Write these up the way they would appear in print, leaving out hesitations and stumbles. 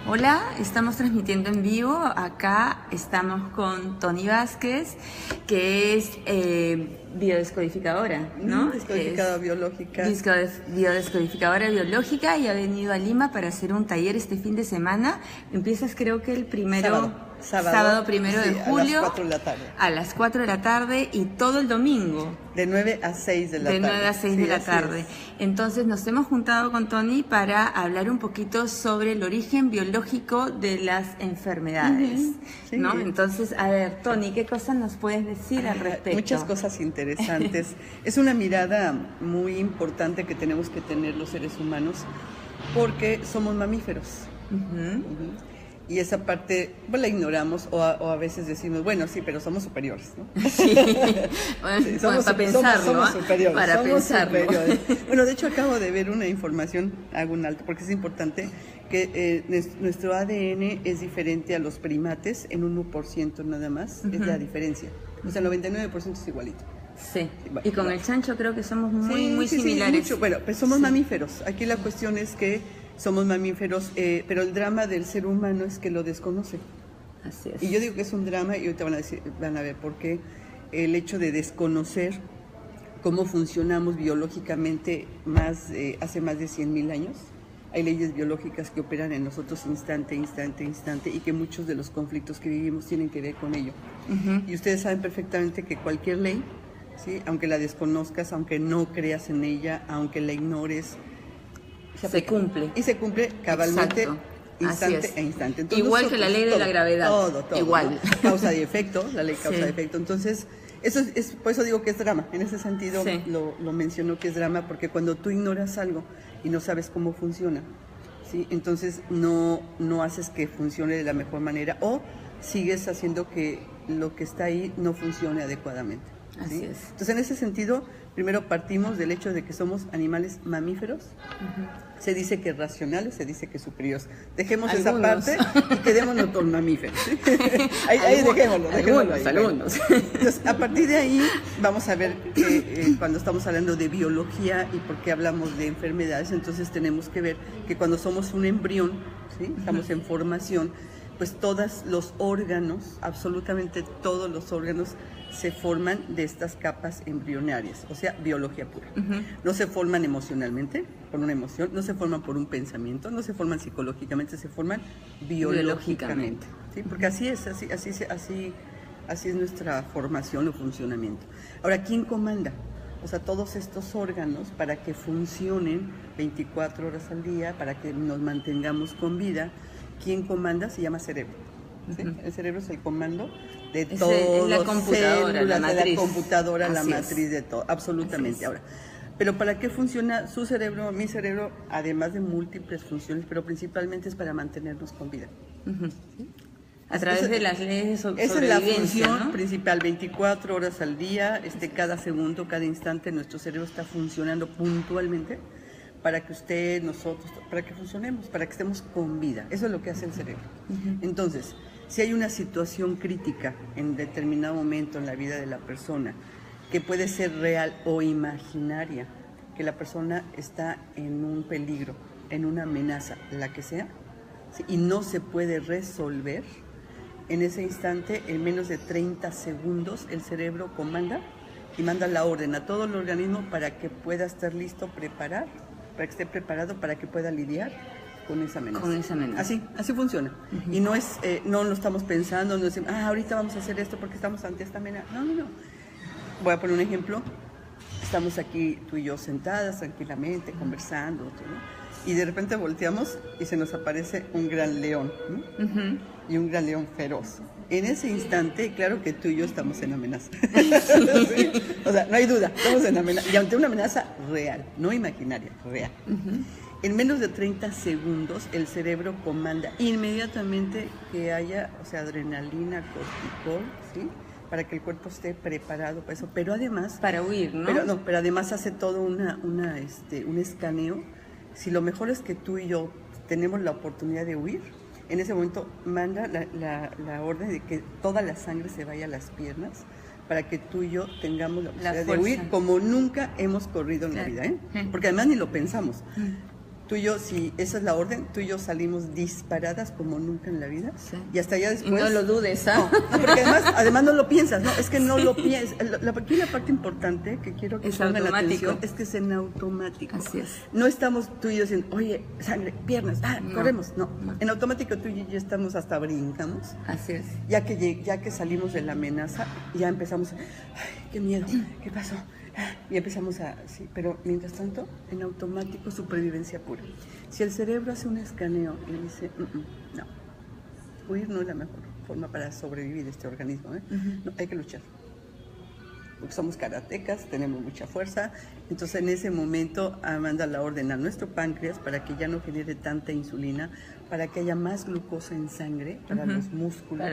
Hola, estamos transmitiendo en vivo. Acá estamos con Tony Vázquez, que es biodescodificadora, ¿no? Descodificadora biológica. Biodescodificadora biológica, y ha venido a Lima para hacer un taller este fin de semana. Empiezas, creo que el sábado 1 de julio. A las 4 de la tarde. A las 4 de la tarde y todo el domingo. De 9 a 6 de la tarde. De 9 a 6 de la tarde. Entonces nos hemos juntado con Tony para hablar un poquito sobre el origen biológico de las enfermedades, ¿no? Entonces, a ver, Tony, ¿qué cosas nos puedes decir al respecto? Muchas cosas interesantes. Es una mirada muy importante que tenemos que tener los seres humanos porque somos mamíferos. Y esa parte pues la ignoramos o a veces decimos, bueno, sí, pero somos superiores, ¿no? Sí, somos superiores. Para pensarlo. Superiores. Bueno, de hecho acabo de ver una información, hago un alto, porque es importante, que nuestro ADN es diferente a los primates en 1% nada más, es la diferencia. O sea, el 99% es igualito. Sí, bueno, y con el chancho creo que somos muy similares. Mucho. Bueno, pues somos mamíferos. Aquí la cuestión es que somos mamíferos, pero el drama del ser humano es que lo desconoce. Así es. Y yo digo que es un drama, y ahorita van a ver por qué. El hecho de desconocer cómo funcionamos biológicamente hace más de 100,000 años. Hay leyes biológicas que operan en nosotros instante, y que muchos de los conflictos que vivimos tienen que ver con ello. Y ustedes saben perfectamente que cualquier ley, ¿sí?, aunque la desconozcas, aunque no creas en ella, aunque la ignores, se cumple. Y se cumple cabalmente. Exacto. Instante a instante. Entonces, igual que la ley de la gravedad. Todo. Igual. ¿No? Causa y efecto, la ley causa y efecto. Entonces, eso es, por eso digo que es drama. En ese sentido lo menciono que es drama, porque cuando tú ignoras algo y no sabes cómo funciona, ¿sí?, entonces no haces que funcione de la mejor manera, o sigues haciendo que lo que está ahí no funcione adecuadamente. ¿sí? Así es. Entonces, en ese sentido, primero partimos del hecho de que somos animales mamíferos. Se dice que racionales, se dice que superiores. Dejemos esa parte y quedémonos con mamíferos. ¿sí? ahí dejémoslo ahí. Algunos. Entonces, a partir de ahí vamos a ver que cuando estamos hablando de biología y por qué hablamos de enfermedades, entonces tenemos que ver que cuando somos un embrión, ¿sí?, estamos en formación, pues todos los órganos, absolutamente todos los órganos, se forman de estas capas embrionarias, o sea, biología pura. No se forman emocionalmente, por una emoción, no se forman por un pensamiento, no se forman psicológicamente, se forman biológicamente. ¿Sí? Porque así es nuestra formación o funcionamiento. Ahora, ¿quién comanda? O sea, todos estos órganos, para que funcionen 24 horas al día, para que nos mantengamos con vida, ¿quién comanda? Se llama cerebro. ¿Sí? El cerebro es el comando de todo, la computadora, células, la matriz. De la computadora, la Así matriz de todo, absolutamente. Ahora, pero ¿para qué funciona su cerebro, mi cerebro? Además de múltiples funciones, pero principalmente es para mantenernos con vida. ¿Sí? A través de las leyes de sobrevivencia. Esa es la función principal, 24 horas al día, cada segundo, cada instante, nuestro cerebro está funcionando puntualmente para que nosotros, para que funcionemos, para que estemos con vida. Eso es lo que hace el cerebro. Entonces, si hay una situación crítica en determinado momento en la vida de la persona, que puede ser real o imaginaria, que la persona está en un peligro, en una amenaza, la que sea, ¿sí?, y no se puede resolver, en ese instante, en menos de 30 segundos, el cerebro comanda y manda la orden a todo el organismo para que pueda estar listo, para que esté preparado, para que pueda lidiar con esa amenaza. Así funciona. Y no es, no lo estamos pensando, no decimos, ahorita vamos a hacer esto porque estamos ante esta amenaza. No. Voy a poner un ejemplo. Estamos aquí tú y yo sentadas tranquilamente, conversando, ¿no? Y de repente volteamos y se nos aparece un gran león, ¿no? Y un gran león feroz. En ese instante, claro que tú y yo estamos en amenaza. ¿Sí? O sea, no hay duda, estamos en amenaza. Y ante una amenaza real, no imaginaria, real. En menos de 30 segundos, el cerebro comanda inmediatamente que haya, adrenalina, cortisol, ¿sí?, para que el cuerpo esté preparado para eso. Pero además... Para huir, ¿no? Pero además hace todo un escaneo. Si lo mejor es que tú y yo tenemos la oportunidad de huir, en ese momento manda la orden de que toda la sangre se vaya a las piernas para que tú y yo tengamos la posibilidad de huir como nunca hemos corrido en la vida, ¿eh? Porque además ni lo pensamos. tú y yo, si esa es la orden, tú y yo salimos disparadas como nunca en la vida. Sí. Y hasta allá después... Y no lo dudes, ¿ah? No, porque además no lo piensas, ¿no? Es que no lo piensas. Aquí la parte importante que quiero que pongan la atención es que es en automático. Así es. No estamos tú y yo diciendo, oye, sangre, piernas, corremos. No. En automático tú y yo estamos hasta brincamos. Así es. Ya que salimos de la amenaza, ya empezamos, ay, qué miedo, ¿qué pasó? Y empezamos sí, pero mientras tanto, en automático, supervivencia pura. Si el cerebro hace un escaneo y dice, no, huir no es la mejor forma para sobrevivir este organismo, ¿eh? No, hay que luchar. Porque somos karatecas, tenemos mucha fuerza, entonces en ese momento manda la orden a nuestro páncreas para que ya no genere tanta insulina, para que haya más glucosa en sangre para los músculos,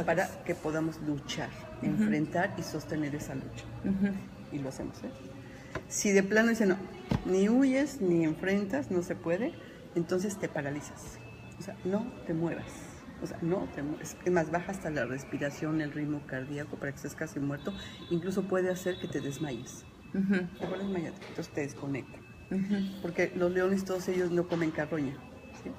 para que podamos luchar, enfrentar y sostener esa lucha. Y lo hacemos, ¿eh? Si de plano dice no, ni huyes ni enfrentas, no se puede, entonces te paralizas. O sea, no te muevas. O sea, no te mueves. Es más, baja hasta la respiración, el ritmo cardíaco para que estés casi muerto. Incluso puede hacer que te desmayes. Mejor desmayate, entonces te desconecta. Porque los leones, todos ellos no comen carroña. ¿Sí?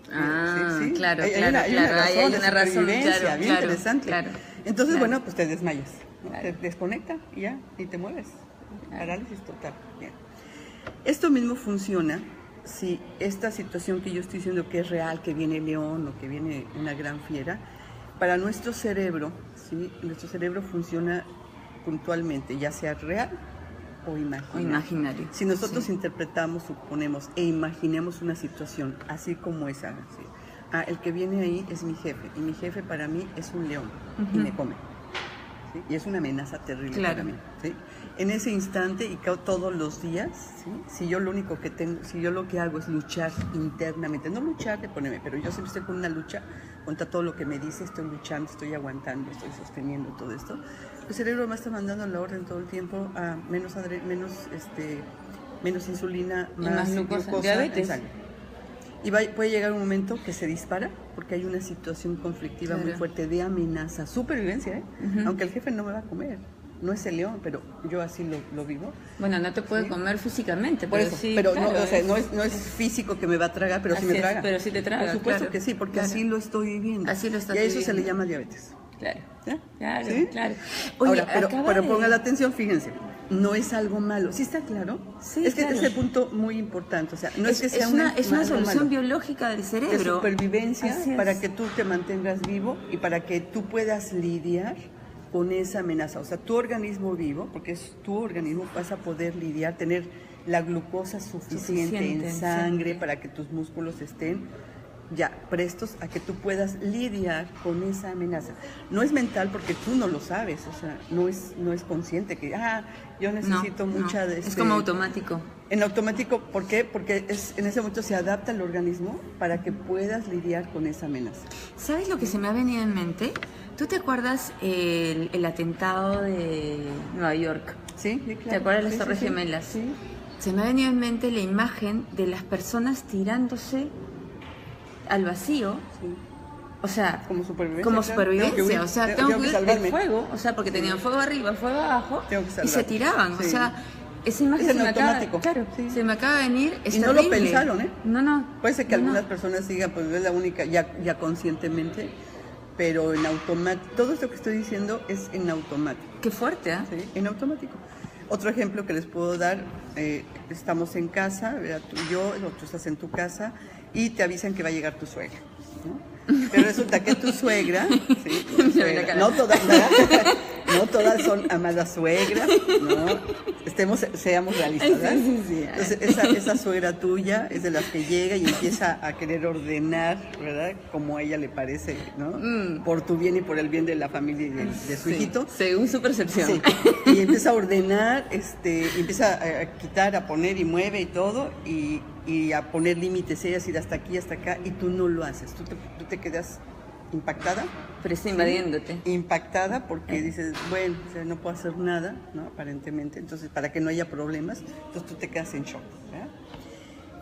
Sí. Claro, hay una razón bien interesante. Claro. Entonces, bueno, pues te desmayas, ¿no? Te desconecta y ya, y te mueves. Parálisis total. Bien. Esto mismo funciona si esta situación que yo estoy diciendo que es real, que viene león o que viene una gran fiera, para nuestro cerebro, ¿sí? Nuestro cerebro funciona puntualmente, ya sea real o imaginario. Si nosotros interpretamos, suponemos e imaginemos una situación así como esa, ¿sí? El que viene ahí es mi jefe, y mi jefe para mí es un león y me come. ¿Sí? Y es una amenaza terrible para mí, ¿sí? En ese instante y todos los días, ¿sí? Si yo lo que hago es luchar internamente, no luchar de ponerme, pero yo siempre estoy con una lucha contra todo lo que me dice, estoy luchando, estoy aguantando, estoy sosteniendo todo esto. El cerebro me está mandando la orden todo el tiempo a menos insulina, más glucosa en sangre. Y puede llegar un momento que se dispara porque hay una situación conflictiva muy fuerte de amenaza, supervivencia, ¿eh? Aunque el jefe no me va a comer, no es el león, pero yo así lo vivo. Bueno, no te puede comer físicamente, por eso, sí, pero claro, no es físico que me va a tragar, pero sí me traga. Pero sí te traga. Por supuesto que sí, porque así lo estoy viviendo. Así lo estás viviendo. Y a eso se le llama diabetes. Claro. Claro. Oye, ahora, pero ponga la atención, fíjense. No es algo malo, ¿sí está claro? Sí, es que este es el punto muy importante, o sea, no es que sea es una solución biológica del cerebro. De supervivencia para que tú te mantengas vivo y para que tú puedas lidiar con esa amenaza. O sea, tu organismo vivo, porque es tu organismo, vas a poder lidiar, tener la glucosa suficiente en sangre para que tus músculos estén ya prestos a que tú puedas lidiar con esa amenaza. No es mental porque tú no lo sabes, o sea, no es consciente que, yo necesito mucha de es como automático. En automático, ¿por qué? Porque en ese momento se adapta el organismo para que puedas lidiar con esa amenaza. ¿Sabes lo que se me ha venido en mente? ¿Tú te acuerdas el atentado de Nueva York? Sí, claro. ¿Te acuerdas de las Torres Gemelas? Sí. Se me ha venido en mente la imagen de las personas tirándose al vacío, o sea, como supervivencia, o sea, tengo que huir del fuego, o sea, porque tenían fuego arriba, fuego abajo, y se tiraban, o sea, esa imagen es en automático. Se me acaba de venir, es terrible. No lo pensaron, ¿eh? No. Puede ser que algunas personas digan, pues es la única, ya conscientemente, pero en automático, todo esto que estoy diciendo es en automático. Qué fuerte, ¿eh? Sí, en automático. Otro ejemplo que les puedo dar, estamos en casa, tú y yo, tú estás en tu casa, y te avisan que va a llegar tu suegra, ¿no? Pero resulta que tu suegra, no todas son amadas suegras, ¿no? Seamos realistas, ¿verdad? Sí. Entonces, esa suegra tuya es de las que llega y empieza a querer ordenar, ¿verdad? Como a ella le parece, ¿no? Por tu bien y por el bien de la familia y de su hijito. Según su percepción. Sí. Y empieza a ordenar, empieza a quitar, a poner y mueve y todo, y a poner límites, ella ir hasta aquí, hasta acá, y tú no lo haces. Tú te quedas impactada. Pero está invadiéndote. Impactada porque dices, bueno, o sea, no puedo hacer nada, ¿no? Aparentemente. Entonces, para que no haya problemas, entonces tú te quedas en shock, ¿verdad?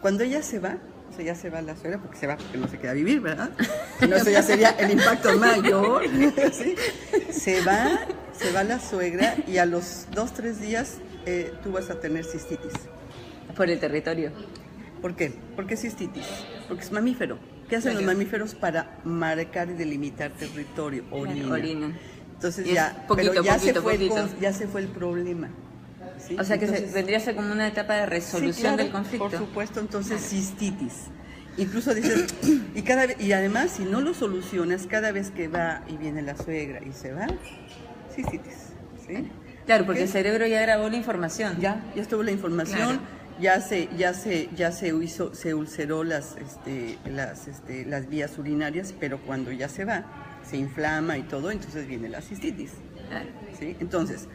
Cuando ella se va, o sea, ya se va la suegra, porque se va porque no se queda a vivir, ¿verdad? Si no, eso ya sería el impacto mayor, ¿sí? Se va la suegra y a los 2-3 días tú vas a tener cistitis. Por el territorio. ¿Por qué? Porque es cistitis, porque es mamífero. ¿Qué hacen los mamíferos para marcar y delimitar territorio? Orinan. Entonces ya, poquito, pero ya poquito. Ya se fue el problema. ¿Sí? O sea que entonces, vendría a ser como una etapa de resolución sí, claro, del conflicto. Por supuesto, entonces cistitis. Incluso dices, y además si no lo solucionas, cada vez que va y viene la suegra y se va, cistitis. ¿Sí? Claro, porque el cerebro ya grabó la información. Ya estuvo la información, claro. se ulceró las vías urinarias, pero cuando ya se va, se inflama y todo, entonces viene la cistitis. Claro. ¿Sí? Entonces,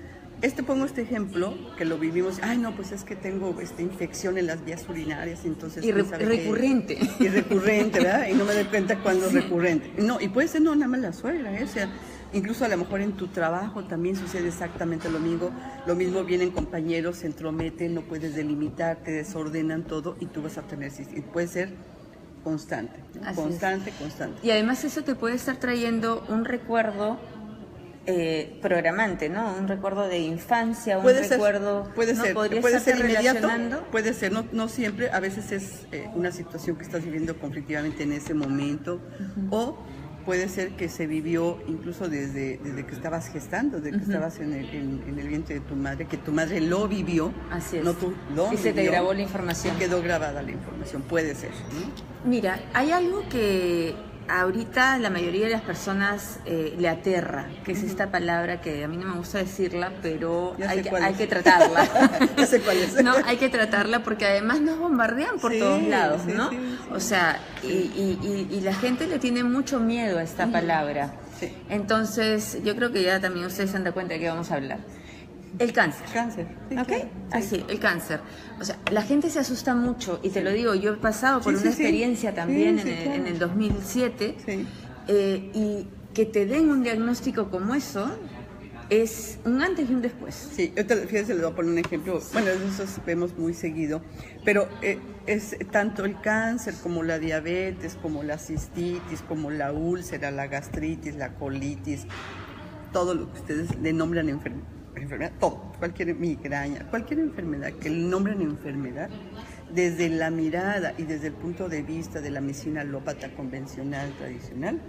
pongo este ejemplo que lo vivimos. Ay, no, pues es que tengo infección en las vías urinarias, entonces y recurrente. Y recurrente, ¿verdad? Y no me doy cuenta cuando es recurrente. No, y puede ser no nada más la suegra, o sea, incluso a lo mejor en tu trabajo también sucede exactamente lo mismo. Lo mismo, vienen compañeros, se entrometen, no puedes delimitar, te desordenan todo y tú vas a tener cistitis. Puede ser constante, ¿no? Constante. Y además eso te puede estar trayendo un recuerdo programante, ¿no? Un recuerdo de infancia, recuerdo... Puede ser inmediato, puede ser, no siempre, a veces es una situación que estás viviendo conflictivamente en ese momento, o puede ser que se vivió incluso desde que estabas gestando, desde que estabas en el vientre de tu madre, que tu madre lo vivió. Así es. No tú lo y se te grabó la información. Se quedó grabada la información, puede ser, ¿no? Mira, hay algo que ahorita la mayoría de las personas le aterra, que es esta palabra que a mí no me gusta decirla, pero hay que tratarla. Ya sé cuál es. No, hay que tratarla porque además nos bombardean por todos lados, ¿no? Sí. O sea, y la gente le tiene mucho miedo a esta palabra. Sí. Entonces, yo creo que ya también ustedes se dan cuenta de qué vamos a hablar. El cáncer. Cáncer. Sí, ¿Ok? claro. Así, el cáncer. O sea, la gente se asusta mucho, y te lo digo, yo he pasado por una experiencia también en el 2007, y que te den un diagnóstico como eso es un antes y un después. Sí, fíjense, les voy a poner un ejemplo. Bueno, eso vemos muy seguido, pero es tanto el cáncer como la diabetes, como la cistitis, como la úlcera, la gastritis, la colitis, todo lo que ustedes le nombran enfermedad, todo, cualquier migraña, cualquier enfermedad que le nombren enfermedad, desde la mirada y desde el punto de vista de la medicina alópata convencional, tradicional,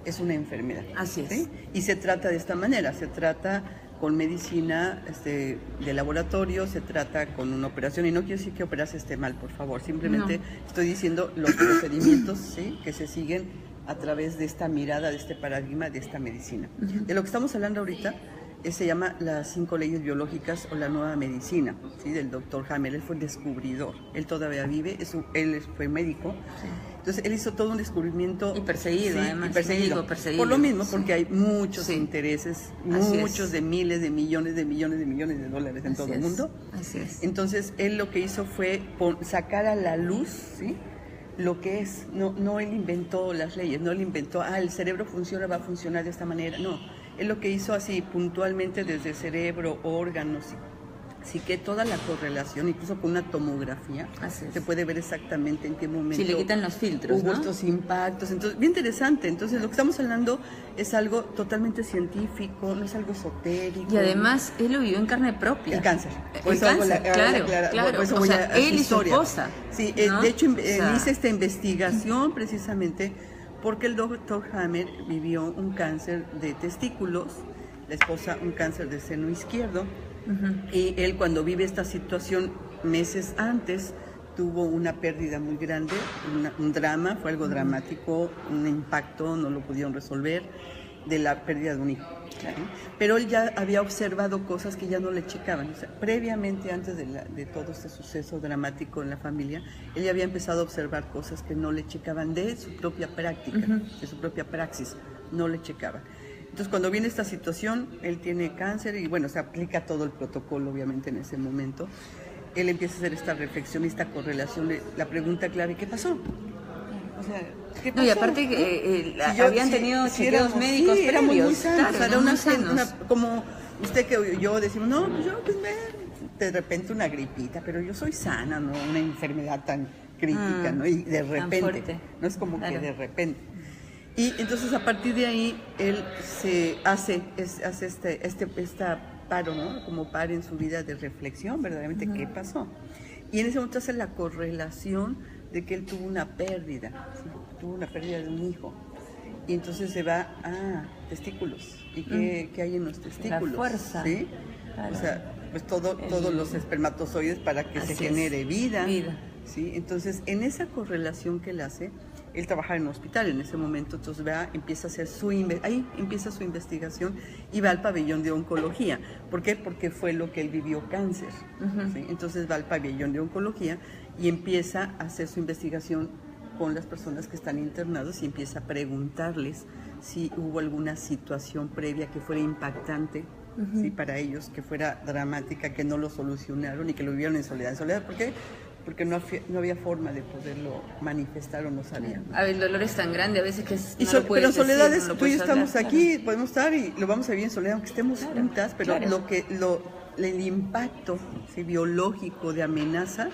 es una enfermedad. Así es. ¿Sí? Y se trata de esta manera, se trata con medicina de laboratorio, se trata con una operación, y no quiero decir que operarse esté mal, por favor, simplemente estoy diciendo los procedimientos, ¿sí?, que se siguen a través de esta mirada, de este paradigma, de esta medicina. De lo que estamos hablando ahorita se llama las 5 leyes biológicas o la nueva medicina, ¿sí?, del doctor Hammer. Él fue el descubridor, él todavía vive, él fue médico, entonces él hizo todo un descubrimiento. Y perseguido, además. Y perseguido. Por lo mismo, porque hay muchos intereses, muchos de miles de millones de dólares en todo el mundo. Así es. Entonces él lo que hizo fue sacar a la luz, ¿sí?, lo que es. No él inventó las leyes, no él inventó, el cerebro funciona, va a funcionar de esta manera, no. Él lo que hizo así puntualmente desde cerebro, órganos, sí, que toda la correlación, incluso con una tomografía, se puede ver exactamente en qué momento. Si le quitan los filtros, hubo estos impactos. Entonces, bien interesante. Entonces, lo que estamos hablando es algo totalmente científico, no es algo esotérico. Y además, él lo vivió en carne propia. El cáncer. El cáncer, claro. Por eso o sea, él y su esposa. Sí, ¿no? De hecho, hice esta investigación precisamente porque el doctor Hammer vivió un cáncer de testículos, la esposa un cáncer de seno izquierdo. Y él, cuando vive esta situación meses antes, tuvo una pérdida muy grande, un drama, fue algo dramático, un impacto, no lo pudieron resolver, de la pérdida de un hijo. ¿Sí? Pero él ya había observado cosas que ya no le checaban. O sea, previamente, antes de todo este suceso dramático en la familia, él ya había empezado a observar cosas que no le checaban de su propia práctica, de su propia praxis, no le checaban. Entonces, cuando viene esta situación, él tiene cáncer y, bueno, se aplica todo el protocolo, obviamente, en ese momento. Él empieza a hacer esta reflexión y esta correlación. La pregunta clave, ¿qué pasó? O sea, ¿qué pasó? No, y aparte que habían tenido chequeos médicos previos. Éramos muy sanos. Claro, o sea, como usted que yo decimos, no, pues yo, pues de repente una gripita, pero yo soy sana, no una enfermedad tan crítica, ¿no? Y de repente, no es como que de repente. Y entonces a partir de ahí él se hace paro, ¿no? Como par en su vida de reflexión, verdaderamente, ¿qué pasó? Y en ese momento hace la correlación de que él tuvo una pérdida, ¿sí? Tuvo una pérdida de un hijo. Y entonces se va a testículos. ¿Y qué hay en los testículos? La fuerza. ¿Sí? Claro. O sea, pues todos los espermatozoides para que se genere vida. ¿Sí? Entonces, en esa correlación que él hace, él trabajaba en un hospital en ese momento, entonces empieza a hacer ahí empieza su investigación y va al pabellón de oncología. ¿Por qué? Porque fue lo que él vivió, cáncer. ¿Sí? Entonces va al pabellón de oncología y empieza a hacer su investigación con las personas que están internados y empieza a preguntarles si hubo alguna situación previa que fuera impactante, ¿sí? Para ellos, que fuera dramática, que no lo solucionaron y que lo vivieron en soledad. ¿En soledad por qué? Porque no había forma de poderlo manifestar o no sabían. A ver, el dolor es tan grande a veces que pero en soledad tú y yo estamos aquí, podemos estar y lo vamos a vivir en soledad, aunque estemos juntas, pero el impacto, ¿sí? biológico de amenaza,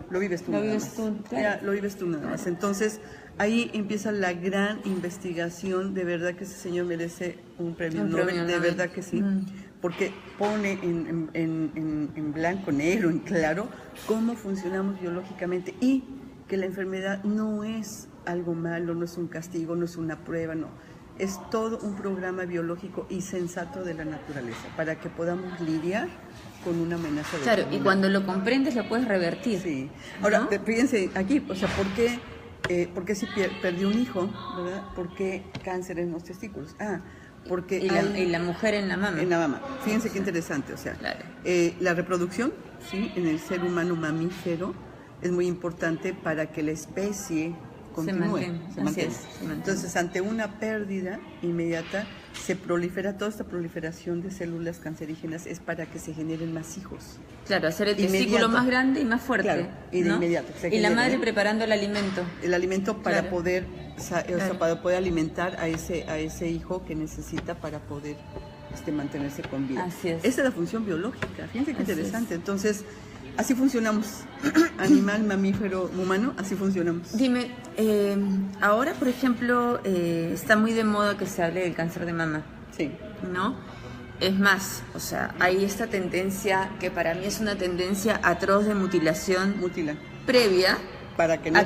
lo vives tú nada más. Ya, lo vives tú nada más. Entonces, ahí empieza la gran investigación. De verdad que ese señor merece un premio Nobel, de verdad que sí. Porque pone en blanco, negro, en claro, cómo funcionamos biológicamente y que la enfermedad no es algo malo, no es un castigo, no es una prueba, no. Es todo un programa biológico y sensato de la naturaleza para que podamos lidiar con una amenaza de Claro, enfermedad. Y cuando lo comprendes lo puedes revertir. Sí. Ahora, ¿no? Fíjense aquí, o sea, ¿por qué si perdió un hijo, verdad? ¿Por qué cáncer en los testículos? Porque y la mujer en la mama. En la mama. Fíjense qué interesante, o sea, claro. La reproducción, ¿sí? En el ser humano mamífero es muy importante para que la especie continúe, se mantiene. Entonces, ante una pérdida inmediata, se prolifera, toda esta proliferación de células cancerígenas es para que se generen más hijos. Claro, hacer el testículo más grande y más fuerte. Claro, y de inmediato. Y la madre preparando el alimento. El alimento para poder, para poder alimentar a ese hijo que necesita para poder mantenerse con vida. Así es. Esa es la función biológica, fíjense qué interesante. Entonces, así funcionamos, animal, mamífero, humano, así funcionamos. Dime, ahora por ejemplo está muy de moda que se hable del cáncer de mama. Sí. ¿No? Es más, o sea, hay esta tendencia que para mí es una tendencia atroz de mutilación previa para que no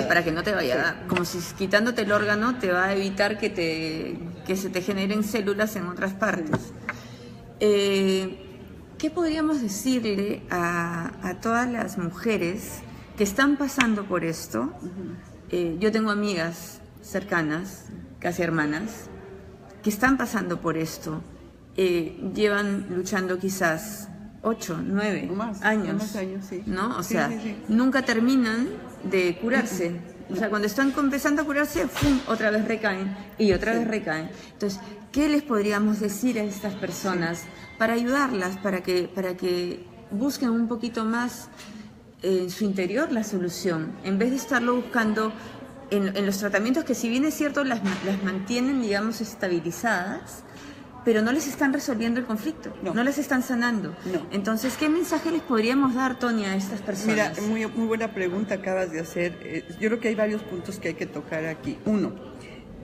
para que no te vaya a dar. Como si quitándote el órgano te va a evitar que se te generen células en otras partes. ¿Qué podríamos decirle a todas las mujeres que están pasando por esto? Yo tengo amigas cercanas, casi hermanas, que están pasando por esto. Llevan luchando quizás 8, 9 años, sí. ¿no? O sea, nunca terminan de curarse. O sea, cuando están empezando a curarse, ¡fum!, otra vez recaen y otra vez recaen. Entonces, ¿qué les podríamos decir a estas personas para ayudarlas, para que busquen un poquito más en su interior la solución, en vez de estarlo buscando en los tratamientos que, si bien es cierto, las mantienen, digamos, estabilizadas, pero no les están resolviendo el conflicto, no les están sanando? Entonces, ¿qué mensaje les podríamos dar, Tony, a estas personas? Mira, muy buena pregunta acabas de hacer. Yo creo que hay varios puntos que hay que tocar aquí. Uno,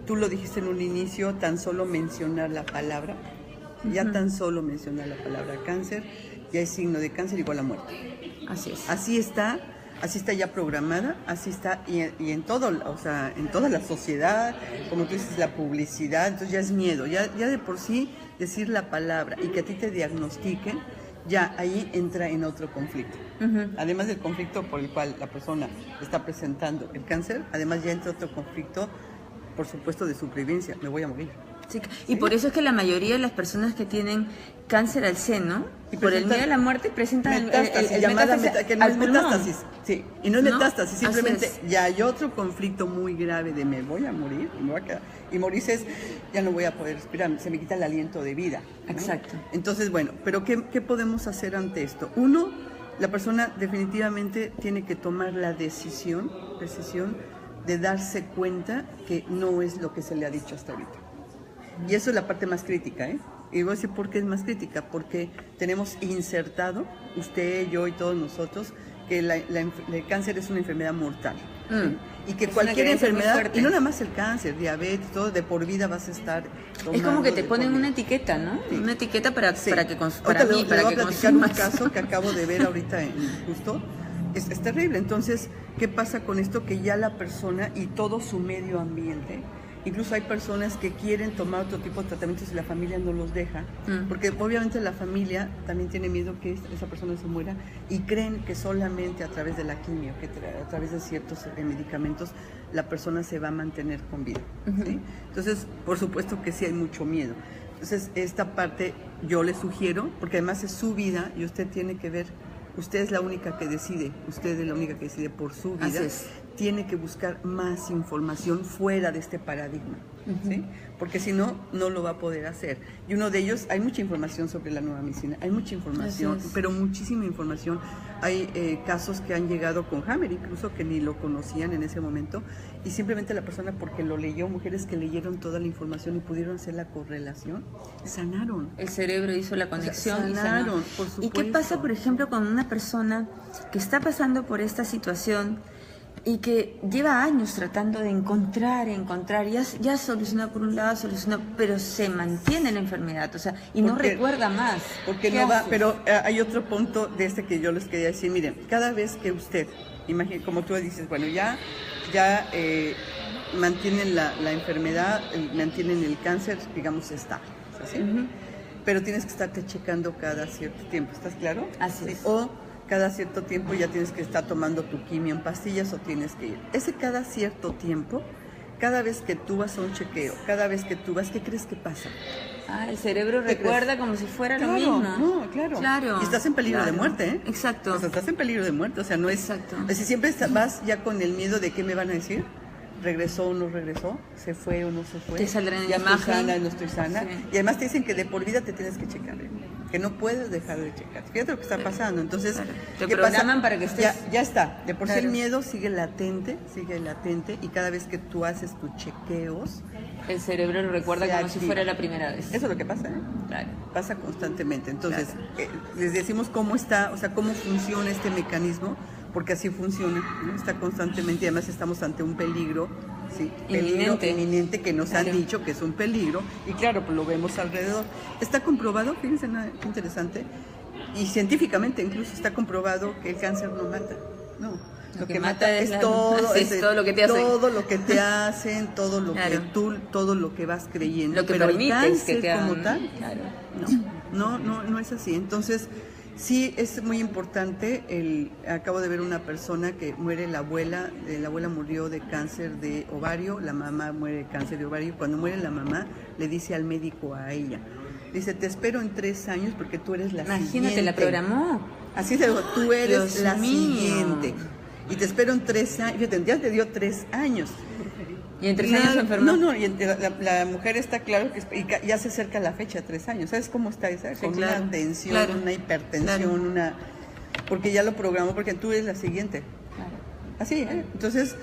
tú lo dijiste en un inicio, tan solo mencionar la palabra, ya tan solo mencionar la palabra cáncer, ya es signo de cáncer igual a muerte. Así es. Así está ya programada, así está, y en todo, o sea, en toda la sociedad, como tú dices, la publicidad, entonces ya es miedo, ya de por sí decir la palabra y que a ti te diagnostiquen, ya ahí entra en otro conflicto. Además del conflicto por el cual la persona está presentando el cáncer, además ya entra otro conflicto, por supuesto, de supervivencia, me voy a morir. Sí, y por eso es que la mayoría de las personas que tienen cáncer al seno, y por el miedo a la muerte, presentan metástasis, el que no es metástasis. Sí, y no es metástasis, ¿no? simplemente ya hay otro conflicto muy grave de me voy a morir, me voy a quedar. Y morirse es, ya no voy a poder respirar, se me quita el aliento de vida, ¿no? Exacto. Entonces, bueno, pero ¿qué podemos hacer ante esto? Uno, la persona definitivamente tiene que tomar la decisión de darse cuenta que no es lo que se le ha dicho hasta ahorita. Y eso es la parte más crítica, ¿eh? Y voy a decir por qué es más crítica, porque tenemos insertado, usted, yo y todos nosotros, que el cáncer es una enfermedad mortal. ¿Sí? Y que cualquier enfermedad, y no nada más el cáncer, diabetes, todo, de por vida vas a estar tomando. Es como que te ponen una etiqueta, ¿no? Sí. Una etiqueta para que platicar un caso que acabo de ver ahorita justo, es terrible. Entonces, ¿qué pasa con esto? Que ya la persona y todo su medio ambiente, incluso hay personas que quieren tomar otro tipo de tratamientos y la familia no los deja, porque obviamente la familia también tiene miedo que esa persona se muera y creen que solamente a través de la quimio, que a través de ciertos medicamentos, la persona se va a mantener con vida. ¿Sí? Entonces, por supuesto que sí hay mucho miedo. Entonces, esta parte yo le sugiero, porque además es su vida y usted tiene que ver, usted es la única que decide, usted es la única que decide por su vida, tiene que buscar más información fuera de este paradigma, ¿sí? Porque si no, no lo va a poder hacer. Y uno de ellos, hay mucha información sobre la nueva medicina, hay mucha información, pero muchísima información. Hay casos que han llegado con Hammer, incluso que ni lo conocían en ese momento, y simplemente la persona, porque lo leyó, mujeres que leyeron toda la información y pudieron hacer la correlación, sanaron. El cerebro hizo la conexión, o sea, sanaron, por supuesto. ¿Y qué pasa, por ejemplo, con una persona que está pasando por esta situación y que lleva años tratando de encontrar, ya soluciona por un lado, pero se mantiene la enfermedad, o sea, y no recuerda más? Porque no va, pero hay otro punto de este que yo les quería decir. Miren, cada vez que usted, imagínate, como tú dices, bueno, ya mantienen la enfermedad, mantienen el cáncer, digamos, está, ¿sí? Pero tienes que estarte checando cada cierto tiempo, ¿estás claro? Así es. O cada cierto tiempo ya tienes que estar tomando tu quimio en pastillas o tienes que ir. Ese cada cierto tiempo, cada vez que tú vas a un chequeo, cada vez que tú vas, ¿qué crees que pasa? El cerebro recuerda como si fuera lo mismo. No, claro. Y estás en peligro de muerte, ¿eh? Exacto. O sea, estás en peligro de muerte, o sea, no es... Exacto. Si siempre vas ya con el miedo de qué me van a decir, regresó o no regresó, se fue o no se fue. Te saldrá en ya imagen. Estoy sana, no estoy sana. Sí. Y además te dicen que de por vida te tienes que checar, que no puedes dejar de checar. Fíjate lo que está pasando. Entonces, claro. Te programan para que estés... Ya está. De por sí el miedo sigue latente, y cada vez que tú haces tus chequeos, el cerebro lo recuerda como si fuera la primera vez. Eso es lo que pasa, ¿eh? Claro. Pasa constantemente. Entonces, les decimos cómo está, o sea, cómo funciona este mecanismo, porque así funciona, ¿no? Está constantemente, y además estamos ante un peligro, ¿sí? Peligro inminente que nos han dicho que es un peligro, y claro, pues lo vemos alrededor. Está comprobado, fíjense, qué interesante, y científicamente incluso está comprobado que el cáncer no mata, no. Lo que mata es todo lo que te hacen. Todo lo que te hacen, todo lo que todo lo que vas creyendo. Lo que pero permites el cáncer que te hagan, como tal, claro. no es así. Entonces, sí es muy importante. Acabo de ver una persona que muere, la abuela murió de cáncer de ovario, la mamá muere de cáncer de ovario. Cuando muere la mamá, le dice al médico a ella, dice, te espero en 3 años porque tú eres la siguiente. Imagínate, la programó. Así se dijo, tú eres Dios la mío. siguiente. Y te espero en 3 años. Fíjate, ya te dio 3 años. ¿Y en 3 años se enfermó? No, y la mujer está claro que ya se acerca la fecha, 3 años. ¿Sabes cómo está esa? Sí, con claro, una tensión, claro, una hipertensión, claro. porque ya lo programó, porque tú eres la siguiente. Claro. Así, ¿eh? Entonces,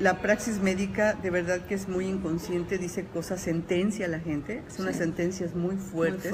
la praxis médica de verdad que es muy inconsciente, dice cosas, sentencia a la gente, son unas sentencias muy fuertes.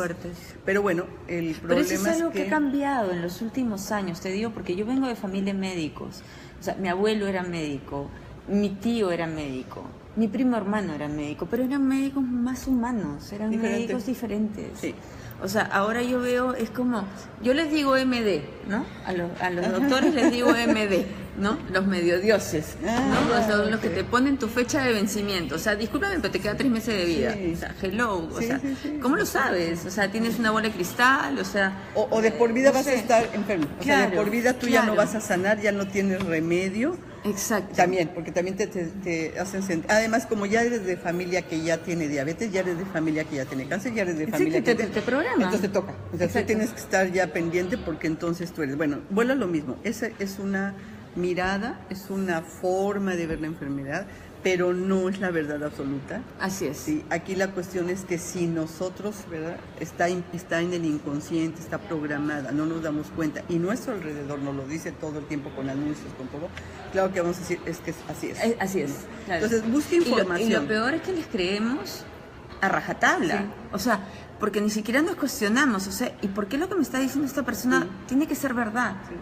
Pero bueno, el problema es que... algo que ha cambiado en los últimos años, te digo, porque yo vengo de familia de médicos. O sea, mi abuelo era médico, mi tío era médico, mi primo hermano era médico, pero eran médicos más humanos, eran médicos diferentes. Sí. O sea, ahora yo veo, es como, yo les digo MD, ¿no? A los doctores les digo MD, ¿no? Los mediodioses, ¿no? Los que te ponen tu fecha de vencimiento. O sea, discúlpame, pero te queda 3 meses de vida. Sí. O sea, hello. O sea, ¿cómo lo sabes? O sea, tienes una bola de cristal, o sea... O de por vida vas a estar enfermo. O sea, de por vida tú ya no vas a sanar, ya no tienes remedio. Exacto. También, porque también te hacen sentir. Además, como ya eres de familia que ya tiene diabetes, ya eres de familia que ya tiene cáncer, ya eres de familia que te programa. Entonces te toca. O sea, tú tienes que estar ya pendiente porque entonces tú eres. Bueno, vuelvo a lo mismo. Esa es una mirada, es una forma de ver la enfermedad, pero no es la verdad absoluta. Así es. Sí, aquí la cuestión es que si nosotros, ¿verdad? Está en el inconsciente, está programada, no nos damos cuenta, y nuestro alrededor nos lo dice todo el tiempo con anuncios, con todo, claro que vamos a decir, es que así es. Así es. Claro. Entonces, busque información. Y lo peor es que les creemos a rajatabla. Sí. O sea, porque ni siquiera nos cuestionamos, o sea, ¿y por qué lo que me está diciendo esta persona tiene que ser verdad? Sí.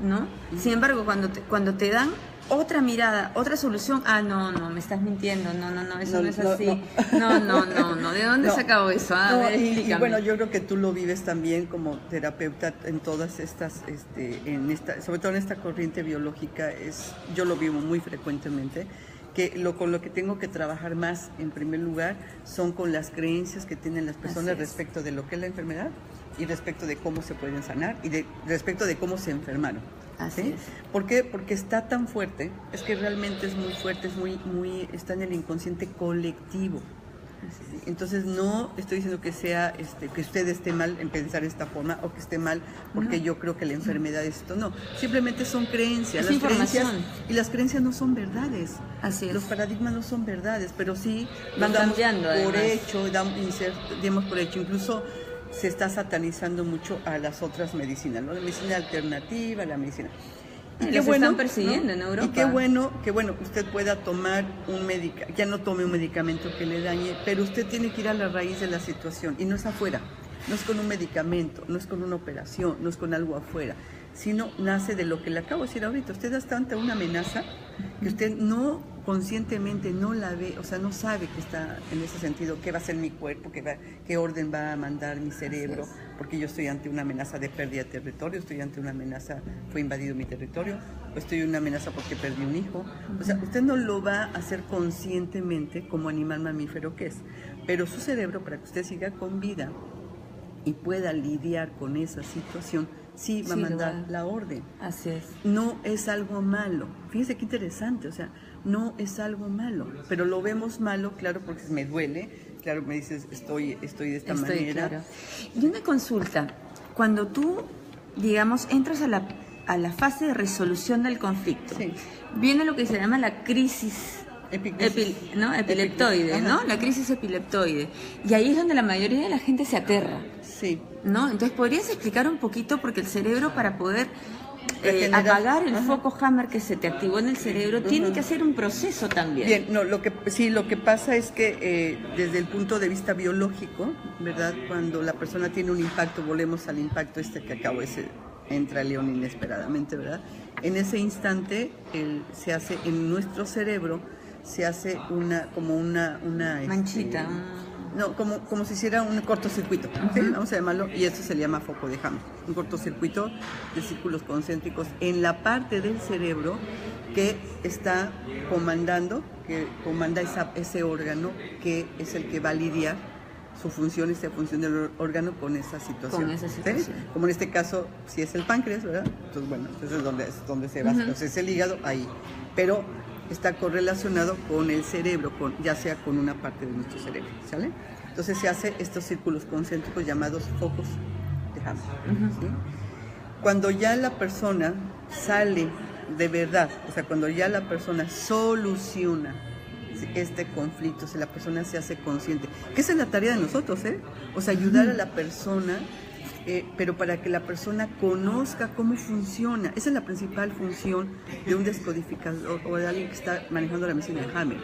¿No? Sin embargo, cuando te dan otra mirada, otra solución. Ah, no, me estás mintiendo. No, eso no es así. No. ¿De dónde sacó eso? A ver, y bueno, yo creo que tú lo vives también como terapeuta en todas estas, sobre todo en esta corriente biológica, yo lo vivo muy frecuentemente, que con lo que tengo que trabajar más, en primer lugar, son con las creencias que tienen las personas respecto de lo que es la enfermedad y respecto de cómo se pueden sanar y respecto de cómo se enfermaron. Así ¿sí? es. ¿Por qué? Porque está tan fuerte, es que realmente es muy fuerte, está en el inconsciente colectivo. Entonces no estoy diciendo que sea que usted esté mal en pensar de esta forma o que esté mal porque yo creo que la enfermedad es esto. No, simplemente son creencias. Es información. Y las creencias no son verdades. Así es. Los paradigmas no son verdades, pero sí van cambiando. Damos por hecho. Incluso se está satanizando mucho a las otras medicinas, ¿no? La medicina alternativa, la medicina. Y qué bueno, están persiguiendo, ¿no? En Europa. Y qué bueno que usted pueda tomar ya no tome un medicamento que le dañe, pero usted tiene que ir a la raíz de la situación y no es afuera, no es con un medicamento, no es con una operación, no es con algo afuera, sino nace de lo que le acabo de decir ahorita. Usted está ante una amenaza que usted no conscientemente no la ve, o sea, no sabe que está en ese sentido, qué va a hacer mi cuerpo, qué orden va a mandar mi cerebro, porque yo estoy ante una amenaza de pérdida de territorio, estoy ante una amenaza, fue invadido mi territorio, o estoy en una amenaza porque perdí un hijo. O sea, usted no lo va a hacer conscientemente como animal mamífero que es, pero su cerebro, para que usted siga con vida y pueda lidiar con esa situación, sí va a mandar la orden. Así es. No es algo malo. Fíjese qué interesante, o sea, no es algo malo, pero lo vemos malo, claro, porque me duele, claro, me dices, estoy de esta manera. Claro. Y una consulta, cuando tú, digamos, entras a la fase de resolución del conflicto, viene lo que se llama la crisis epileptoide, ¿no? La crisis epileptoide. Y ahí es donde la mayoría de la gente se aterra. Sí. ¿No? Entonces, ¿podrías explicar un poquito? Porque el cerebro, para poder apagar el foco Hammer que se te activó en el cerebro, tiene que hacer un proceso también. Bien, no, lo que pasa es que desde el punto de vista biológico, ¿verdad? Cuando la persona tiene un impacto, volvemos al impacto que acabo de decir, entra el león inesperadamente, ¿verdad? En ese instante, se hace en nuestro cerebro, se hace una manchita. No, como si hiciera un cortocircuito, ¿sí? Vamos a llamarlo, y esto se le llama foco de Hammer, un cortocircuito de círculos concéntricos en la parte del cerebro que está que comanda ese órgano que es el que va a lidiar su función del órgano con esa situación. ¿Sí? Como en este caso, si es el páncreas, ¿verdad? Entonces, bueno, entonces es donde se va, entonces es el hígado, ahí. Pero está correlacionado con el cerebro, ya sea con una parte de nuestro cerebro, ¿sale? Entonces se hace estos círculos concéntricos llamados focos de Hammer. ¿Sí? Cuando ya la persona sale de verdad, o sea, cuando ya la persona soluciona este conflicto, si la persona se hace consciente, que esa es la tarea de nosotros, o sea, ayudar a la persona, pero para que la persona conozca cómo funciona. Esa es la principal función de un descodificador o de alguien que está manejando la medicina de Hammer.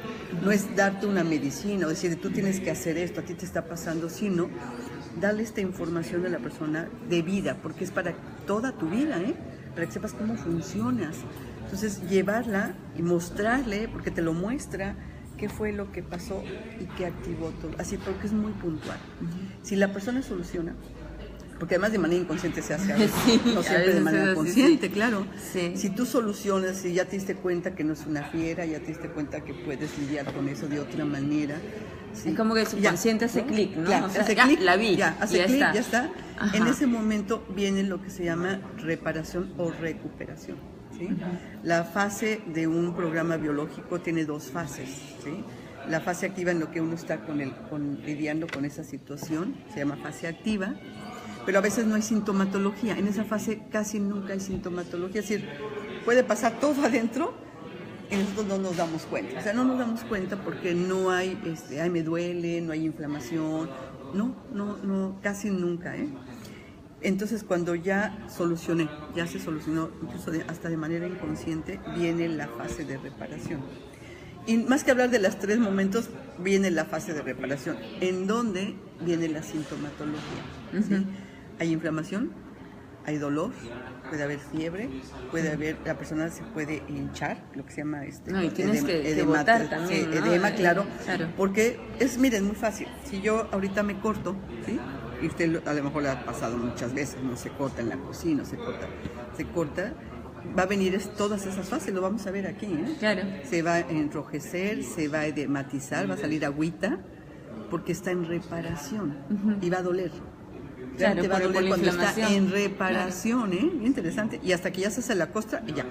No es darte una medicina o decir, tú tienes que hacer esto, a ti te está pasando, sino darle esta información a la persona de vida, porque es para toda tu vida, para que sepas cómo funcionas. Entonces, llevarla y mostrarle, porque te lo muestra, qué fue lo que pasó y qué activó todo. Así, porque es muy puntual. Si la persona soluciona, porque además de manera inconsciente se hace algo, no siempre de manera consciente, claro. Sí. Si tú solucionas, si ya te diste cuenta que no es una fiera, ya te diste cuenta que puedes lidiar con eso de otra manera. Sí. Es como que el subconsciente hace clic, ¿no? Ya, o sea, hace clic, la vi, ya está. Ajá. En ese momento viene lo que se llama reparación o recuperación. ¿Sí? La fase de un programa biológico tiene dos fases, ¿sí? La fase activa en lo que uno está lidiando con esa situación, se llama fase activa, pero a veces no hay sintomatología. En esa fase casi nunca hay sintomatología, es decir, puede pasar todo adentro y nosotros no nos damos cuenta. O sea, no nos damos cuenta porque no hay, ay, me duele, no hay inflamación, no, casi nunca, Entonces, cuando ya se solucionó, incluso hasta de manera inconsciente, viene la fase de reparación. Y más que hablar de los 3 momentos, viene la fase de reparación, en donde viene la sintomatología. ¿Sí? Hay inflamación, hay dolor, puede haber fiebre, puede haber, la persona se puede hinchar, lo que se llama no, y tienes que botar también, ¿no? edema, claro, claro, porque miren, muy fácil. Si yo ahorita me corto, ¿sí? Y usted a lo mejor lo ha pasado muchas veces, no se corta en la cocina, se corta, va a venir todas esas fases, lo vamos a ver aquí, ¿eh? Claro. Se va a enrojecer, se va a edematizar, va a salir agüita, porque está en reparación y va a doler. Claro, te va a doler cuando está en reparación, claro. Muy interesante. Y hasta que ya se hace la costra y ya.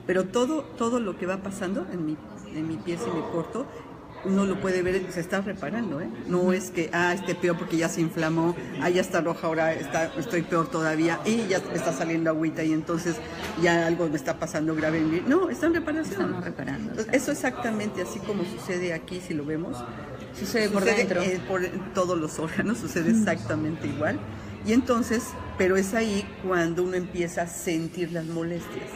Pero todo lo que va pasando en mi piel si me corto, uno lo puede ver, se está reparando, ¿eh? No es que, esté peor porque ya se inflamó, ya está roja, ahora estoy peor todavía, y ya me está saliendo agüita y entonces ya algo me está pasando grave en mí. No, está en reparación. Estamos reparando. Entonces, eso exactamente así como sucede aquí, si lo vemos. Sucede por dentro. Por todos los órganos, sucede exactamente igual. Y entonces, pero es ahí cuando uno empieza a sentir las molestias.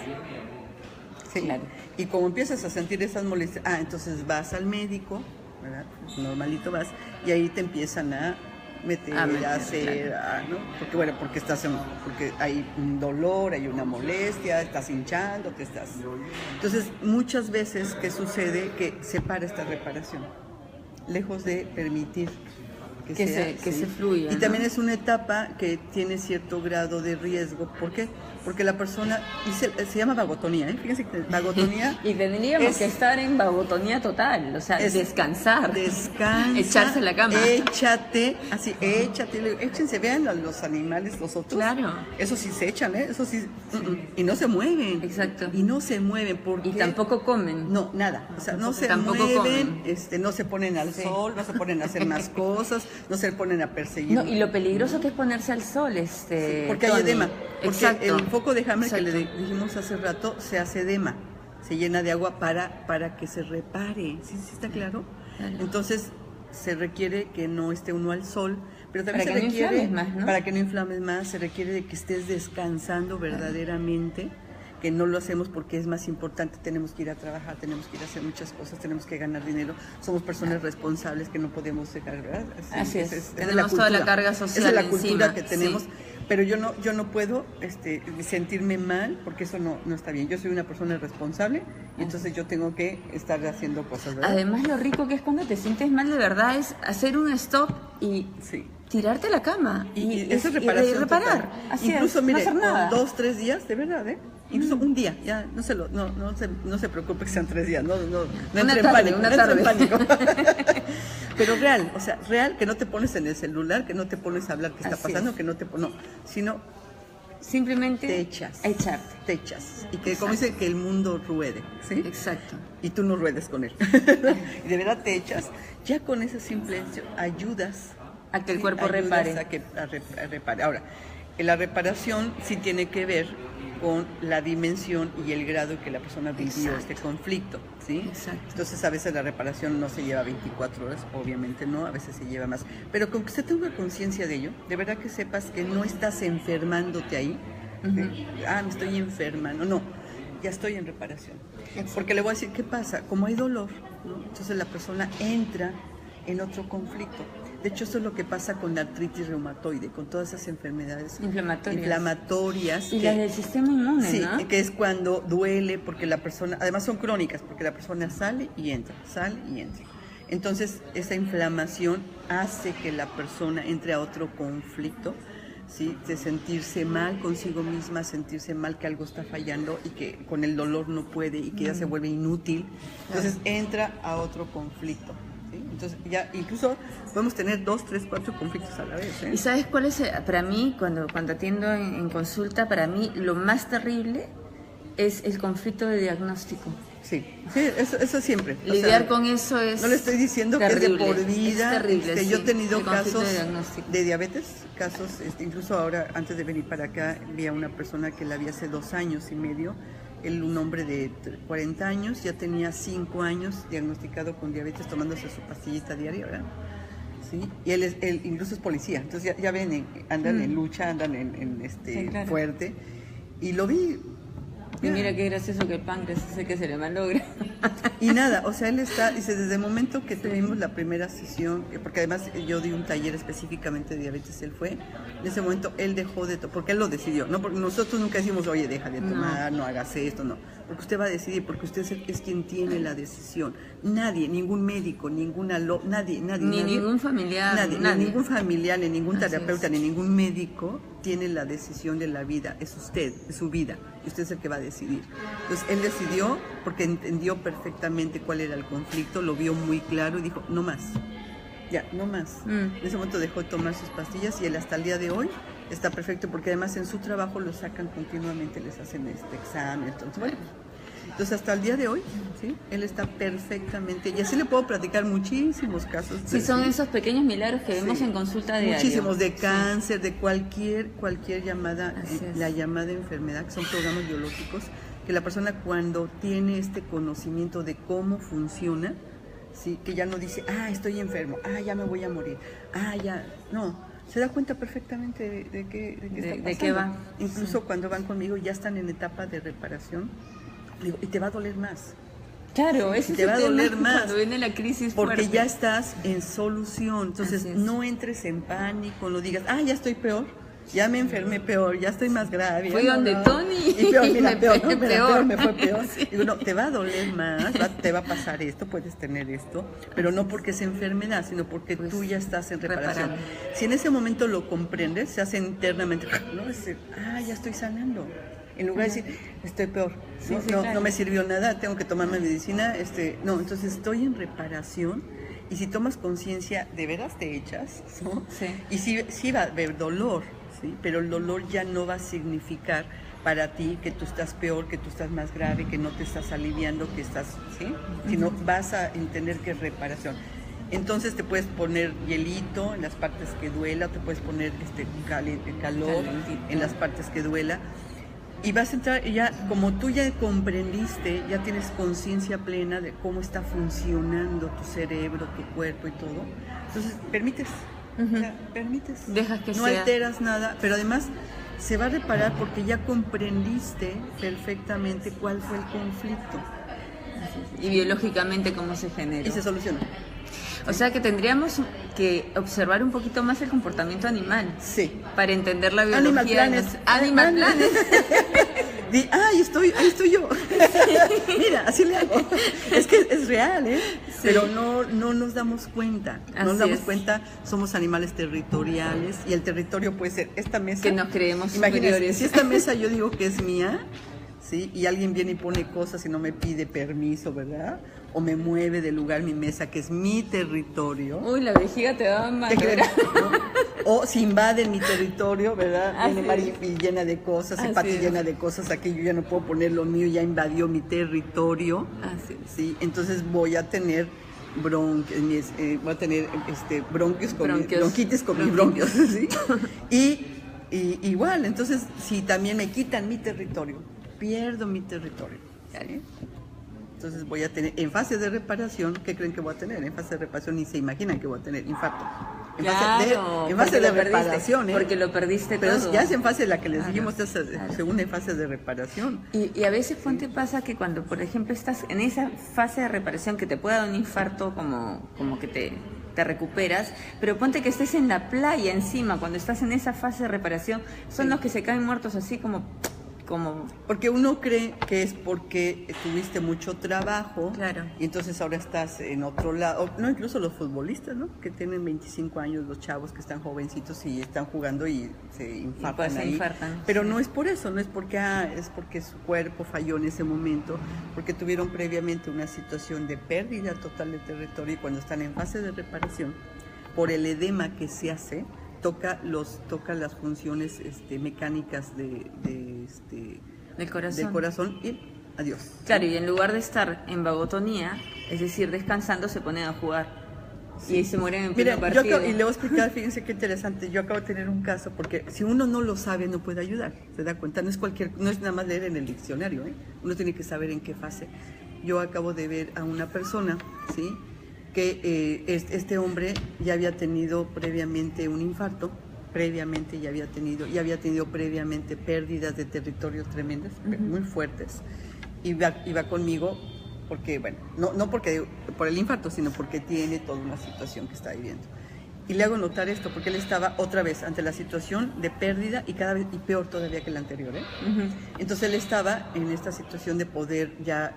Sí. Claro. Y como empiezas a sentir esas molestias, entonces vas al médico, ¿verdad? Normalito vas, y ahí te empiezan a meter, a hacer, claro. ¿No? Porque porque hay un dolor, hay una molestia, estás hinchando, Entonces, muchas veces, ¿qué sucede? Que se para esta reparación, lejos de permitir que se fluya. Y ¿no? también es una etapa que tiene cierto grado de riesgo. ¿Por qué? Porque la persona, se llama vagotonía, Fíjense que vagotonía... y tendríamos que estar en vagotonía total, o sea, descansar. Descansa. Echarse a la cama. Échate, échense, vean a los animales, los otros. Claro. Eso sí se echan, Eso sí. Y no se mueven. Exacto. Y no se mueven porque... Y tampoco comen. No, nada. O sea, no se mueven, no se ponen al sol, no se ponen a hacer más cosas, no se ponen a perseguir. No, y lo peligroso que es ponerse al sol, porque hay edema. Porque exacto. El foco de Hammer que le dijimos hace rato se hace edema, se llena de agua para que se repare. ¿Sí está claro? Claro. Entonces se requiere que no esté uno al sol, pero también se requiere para que no inflames más, se requiere de que estés descansando verdaderamente. Que no lo hacemos porque es más importante, tenemos que ir a trabajar, tenemos que ir a hacer muchas cosas, tenemos que ganar dinero, somos personas responsables que no podemos dejar, ¿verdad? Así es. Tenemos toda la carga social. Esa es la cultura que tenemos, pero yo no puedo sentirme mal porque eso no está bien. Yo soy una persona responsable y entonces yo tengo que estar haciendo cosas, ¿verdad? Además, lo rico que es cuando te sientes mal de verdad es hacer un stop y... tirarte a la cama y eso es reparación, y reparar. Así incluso, mire, no hacer nada. 2-3 días, de verdad, incluso un día, ya no se preocupe que sean 3 días, no entre en pánico. Pero real, o sea, que no te pones en el celular, que no te pones a hablar qué está pasando, que no sino simplemente te echas. Echarte. Te echas. Y que, como dice, que el mundo ruede, ¿sí? Exacto. Y tú no ruedes con él. Y de verdad te echas, ya con ese simple hecho ayudas a que el cuerpo repare. A repare. Ahora, la reparación sí tiene que ver con la dimensión y el grado en que la persona vivió este conflicto, ¿sí? Exacto. Entonces, a veces la reparación no se lleva 24 horas, obviamente no, a veces se lleva más. Pero con que usted tenga conciencia de ello, de verdad que sepas que no estás enfermándote ahí. Me estoy enferma. No, ya estoy en reparación. Exacto. Porque le voy a decir, ¿qué pasa? Como hay dolor, ¿no? Entonces la persona entra en otro conflicto. De hecho, eso es lo que pasa con la artritis reumatoide, con todas esas enfermedades inflamatorias. Y las del sistema inmune, sí, ¿no? que es cuando duele, porque la persona, además son crónicas, porque la persona sale y entra. Entonces, esa inflamación hace que la persona entre a otro conflicto, ¿sí? De sentirse mal consigo misma, sentirse mal que algo está fallando y que con el dolor no puede y que ya se vuelve inútil. Entonces, entra a otro conflicto. ¿Sí? Entonces ya incluso podemos tener 2, 3, 4 conflictos a la vez. ¿Y sabes cuál es, para mí, cuando atiendo en consulta, para mí lo más terrible es el conflicto de diagnóstico? Sí, eso siempre. Lidiar con eso es... No le estoy diciendo terrible, que es de por vida. Es terrible, yo he tenido casos de diabetes, incluso ahora, antes de venir para acá, vi a una persona que la vi hace 2 años y medio. Un hombre de 40 años, ya tenía 5 años diagnosticado con diabetes, tomándose su pastillita diaria, ¿verdad? ¿Sí? Y él incluso es policía, entonces ya ven, andan en lucha, andan claro. Fuerte, y lo vi. Y mira qué gracioso que el páncreas ese que se le malogra. Y nada, o sea, él está, dice, desde el momento que tuvimos la primera sesión, porque además yo di un taller específicamente de diabetes, él fue, en ese momento él dejó de tomar, porque él lo decidió, no porque nosotros nunca decimos, oye, deja de tomar, no hagas esto, no, porque usted va a decidir, porque usted es quien tiene la decisión. Nadie, ningún médico, nadie, ningún familiar, ni ningún familiar, ni ningún terapeuta, ni ningún médico tiene la decisión de la vida, es usted, es su vida, y usted es el que va a decidir. Entonces él decidió porque entendió perfectamente cuál era el conflicto, lo vio muy claro y dijo, no más, ya, no más. En ese momento dejó de tomar sus pastillas y él hasta el día de hoy está perfecto, porque además en su trabajo lo sacan continuamente, les hacen este examen, entonces, bueno, entonces hasta el día de hoy, ¿sí? Él está perfectamente, y así le puedo platicar muchísimos casos. Sí, son esos pequeños milagros que vemos en consulta diaria. Muchísimos, de cáncer, de cualquier llamada, la llamada enfermedad, que son programas biológicos, que la persona cuando tiene este conocimiento de cómo funciona, ¿sí? Que ya no dice, estoy enfermo, ya me voy a morir, ya, no, se da cuenta perfectamente de qué está pasando. De qué va. Incluso cuando van conmigo ya están en etapa de reparación, digo, y te va a doler más. Claro, eso te va a doler más cuando viene la crisis porque fuerte. Ya estás en solución. Entonces no entres en pánico, no digas, ya estoy peor, ya me enfermé peor, ya estoy más grave. Fui donde Tony y peor, mira, peor, me fue peor. Sí. Digo, no, te va a doler más, te va a pasar esto, puedes tener esto, pero no porque es enfermedad, sino porque tú ya estás en reparación. Si en ese momento lo comprendes, se hace internamente, ¿no? Es decir, ya estoy sanando. En lugar de decir, estoy peor, no me sirvió nada, tengo que tomar mi medicina, no, entonces estoy en reparación, y si tomas conciencia, de veras te echas, ¿no? Sí. Y sí va a haber dolor, ¿sí? Pero el dolor ya no va a significar para ti que tú estás peor, que tú estás más grave, que no te estás aliviando, que estás, ¿sí? Sino vas a entender que es reparación. Entonces te puedes poner hielito en las partes que duela, te puedes poner calor en las partes que duela. Y vas a entrar, y ya, como tú ya comprendiste, ya tienes conciencia plena de cómo está funcionando tu cerebro, tu cuerpo y todo. Entonces, permites, permites. Dejas que no sea. alteras nada, pero además se va a reparar porque ya comprendiste perfectamente cuál fue el conflicto. Y biológicamente cómo se genera. Y se soluciona. O sea que tendríamos que observar un poquito más el comportamiento animal. Sí. Para entender la biología. Animal Planet. Ahí estoy yo. Mira, así le hago. Es que es real, ¿eh? Sí. Pero no nos damos cuenta. No nos damos cuenta, somos animales territoriales y el territorio puede ser esta mesa. Que nos creemos superiores. Si esta mesa yo digo que es mía, ¿sí? Y alguien viene y pone cosas y no me pide permiso, ¿verdad? O me mueve del lugar mi mesa, que es mi territorio. Uy, la vejiga te daba mal, ¿no? O si invaden mi territorio, ¿verdad? Viene Mari llena de cosas, y Pati llena de cosas, aquí yo ya no puedo poner lo mío, ya invadió mi territorio. Así es. ¿Sí? Entonces voy a tener bronquitis con mis bronquios, ¿sí? Y igual, entonces si también me quitan mi territorio, pierdo mi territorio, ¿sí? Entonces voy a tener, en fase de reparación, ¿qué creen que voy a tener? En fase de reparación ni se imaginan que voy a tener infarto. En fase de reparación, porque lo perdiste pero todo. Ya es en fase de la que les dijimos, es segunda fase de reparación. Y a veces, Ponte, pasa que cuando, por ejemplo, estás en esa fase de reparación que te puede dar un infarto, como que te recuperas, pero ponte que estés en la playa encima, cuando estás en esa fase de reparación, son los que se caen muertos así como... Porque uno cree que es porque tuviste mucho trabajo, claro, y entonces ahora estás en otro lado, no, incluso los futbolistas, ¿no? Que tienen 25 años, los chavos que están jovencitos y están jugando y se infartan ahí. Pero no es por eso, no es porque es porque su cuerpo falló en ese momento, porque tuvieron previamente una situación de pérdida total de territorio, y cuando están en fase de reparación, por el edema que se hace, toca las funciones mecánicas del corazón y adiós. Claro, y en lugar de estar en vagotonía, es decir, descansando, se ponen a jugar. Sí. Y ahí se mueren en pleno partido. Y le voy a explicar, fíjense qué interesante, yo acabo de tener un caso, porque si uno no lo sabe, no puede ayudar, ¿se da cuenta? No es nada más leer en el diccionario, ¿eh? Uno tiene que saber en qué fase. Yo acabo de ver a una persona, ¿sí?, que este hombre ya había tenido previamente un infarto, ya había tenido previamente pérdidas de territorio tremendas, muy fuertes. Iba conmigo porque, bueno, no porque por el infarto, sino porque tiene toda una situación que está viviendo. Y le hago notar esto, porque él estaba otra vez ante la situación de pérdida y cada vez y peor todavía que la anterior, ¿eh? Entonces él estaba en esta situación de poder ya,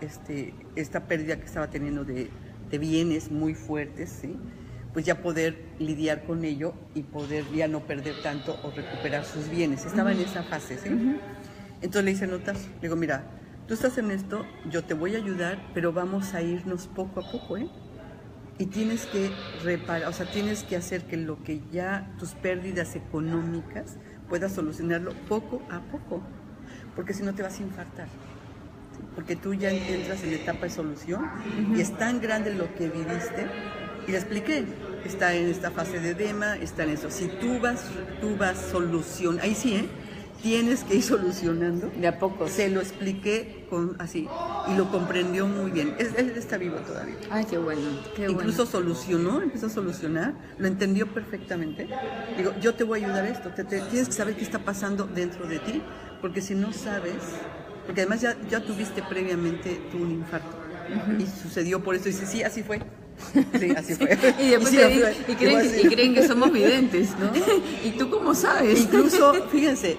esta pérdida que estaba teniendo de bienes muy fuertes, ¿sí? Pues ya poder lidiar con ello y poder ya no perder tanto o recuperar sus bienes. Estaba en esa fase, ¿sí? Entonces le hice notas, le digo, mira, tú estás en esto, yo te voy a ayudar, pero vamos a irnos poco a poco, ¿eh? Y tienes que reparar, o sea, tienes que hacer que lo que ya, tus pérdidas económicas, puedas solucionarlo poco a poco, porque si no te vas a infartar. ¿Sí? Porque tú ya entras en la etapa de solución y es tan grande lo que viviste, y le expliqué, está en esta fase de edema, está en eso. Si tú vas solucionando, ahí sí, tienes que ir solucionando. De a poco. Se lo expliqué así y lo comprendió muy bien. Él está vivo todavía. Ay, qué bueno, qué bueno. Incluso empezó a solucionar, lo entendió perfectamente. Digo, yo te voy a ayudar a esto, tienes que saber qué está pasando dentro de ti, porque si no sabes, porque además ya tuviste previamente tú un infarto y sucedió por eso. Y dice, sí, así fue. Sí, así fue. Y después creen que somos videntes, ¿no? ¿Y tú cómo sabes? Incluso, fíjense,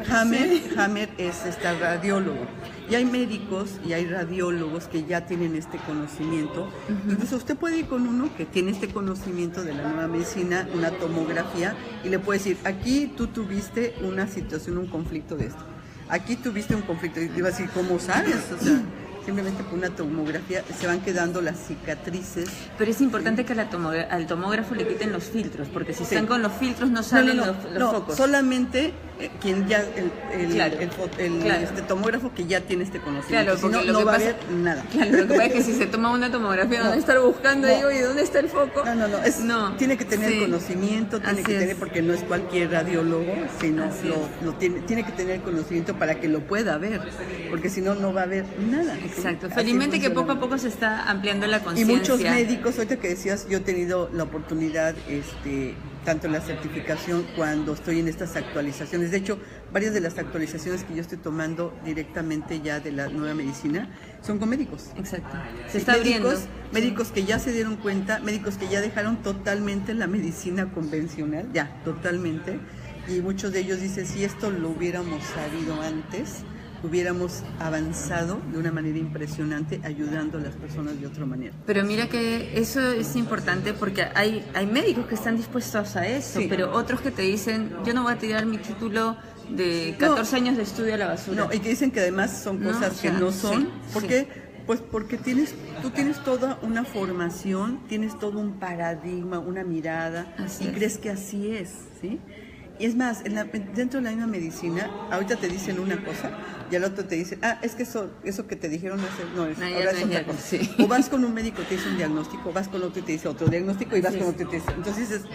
Hammer es radiólogo. Y hay médicos y hay radiólogos que ya tienen este conocimiento. Incluso usted puede ir con uno que tiene este conocimiento de la nueva medicina, una tomografía, y le puede decir, aquí tú tuviste una situación, un conflicto de esto. Aquí tuviste un conflicto. Y te va a decir, ¿cómo sabes? O sea, simplemente por una tomografía se van quedando las cicatrices. Pero es importante que al tomógrafo le quiten los filtros, porque si están con los filtros no salen los focos. Solamente quien ya, Claro. tomógrafo que ya tiene este conocimiento. Claro, porque si no va a haber nada. Claro, lo que pasa es que si se toma una tomografía, ¿dónde estar buscando? Digo, ¿y dónde está el foco? No. Tiene que tener conocimiento, porque no es cualquier radiólogo, sino tiene que tener conocimiento para que lo pueda ver, porque si no, no va a haber nada. Exacto. Felizmente que poco a poco se está ampliando la conciencia. Y muchos médicos, ahorita que decías, yo he tenido la oportunidad, tanto en la certificación cuando estoy en estas actualizaciones. De hecho, varias de las actualizaciones que yo estoy tomando directamente ya de la nueva medicina son con médicos. Exacto. Se está abriendo. Médicos que ya se dieron cuenta, médicos que ya dejaron totalmente la medicina convencional, ya, totalmente. Y muchos de ellos dicen, si esto lo hubiéramos sabido antes, hubiéramos avanzado de una manera impresionante ayudando a las personas de otra manera. Pero mira que eso es importante porque hay médicos que están dispuestos a eso, pero otros que te dicen, yo no voy a tirar mi título de 14 años de estudio a la basura. No, y que dicen que además son cosas que no son. ¿Por qué? Pues porque tú tienes toda una formación, tienes todo un paradigma, una mirada, crees que así es, ¿sí? Y es más, dentro de la misma medicina, ahorita te dicen una cosa y al otro te dicen, es que eso que te dijeron no es, ahora es otra cosa. Sí. O vas con un médico que te dice un diagnóstico, vas con otro y te dice otro diagnóstico y vas con otro y te dice... Entonces dices,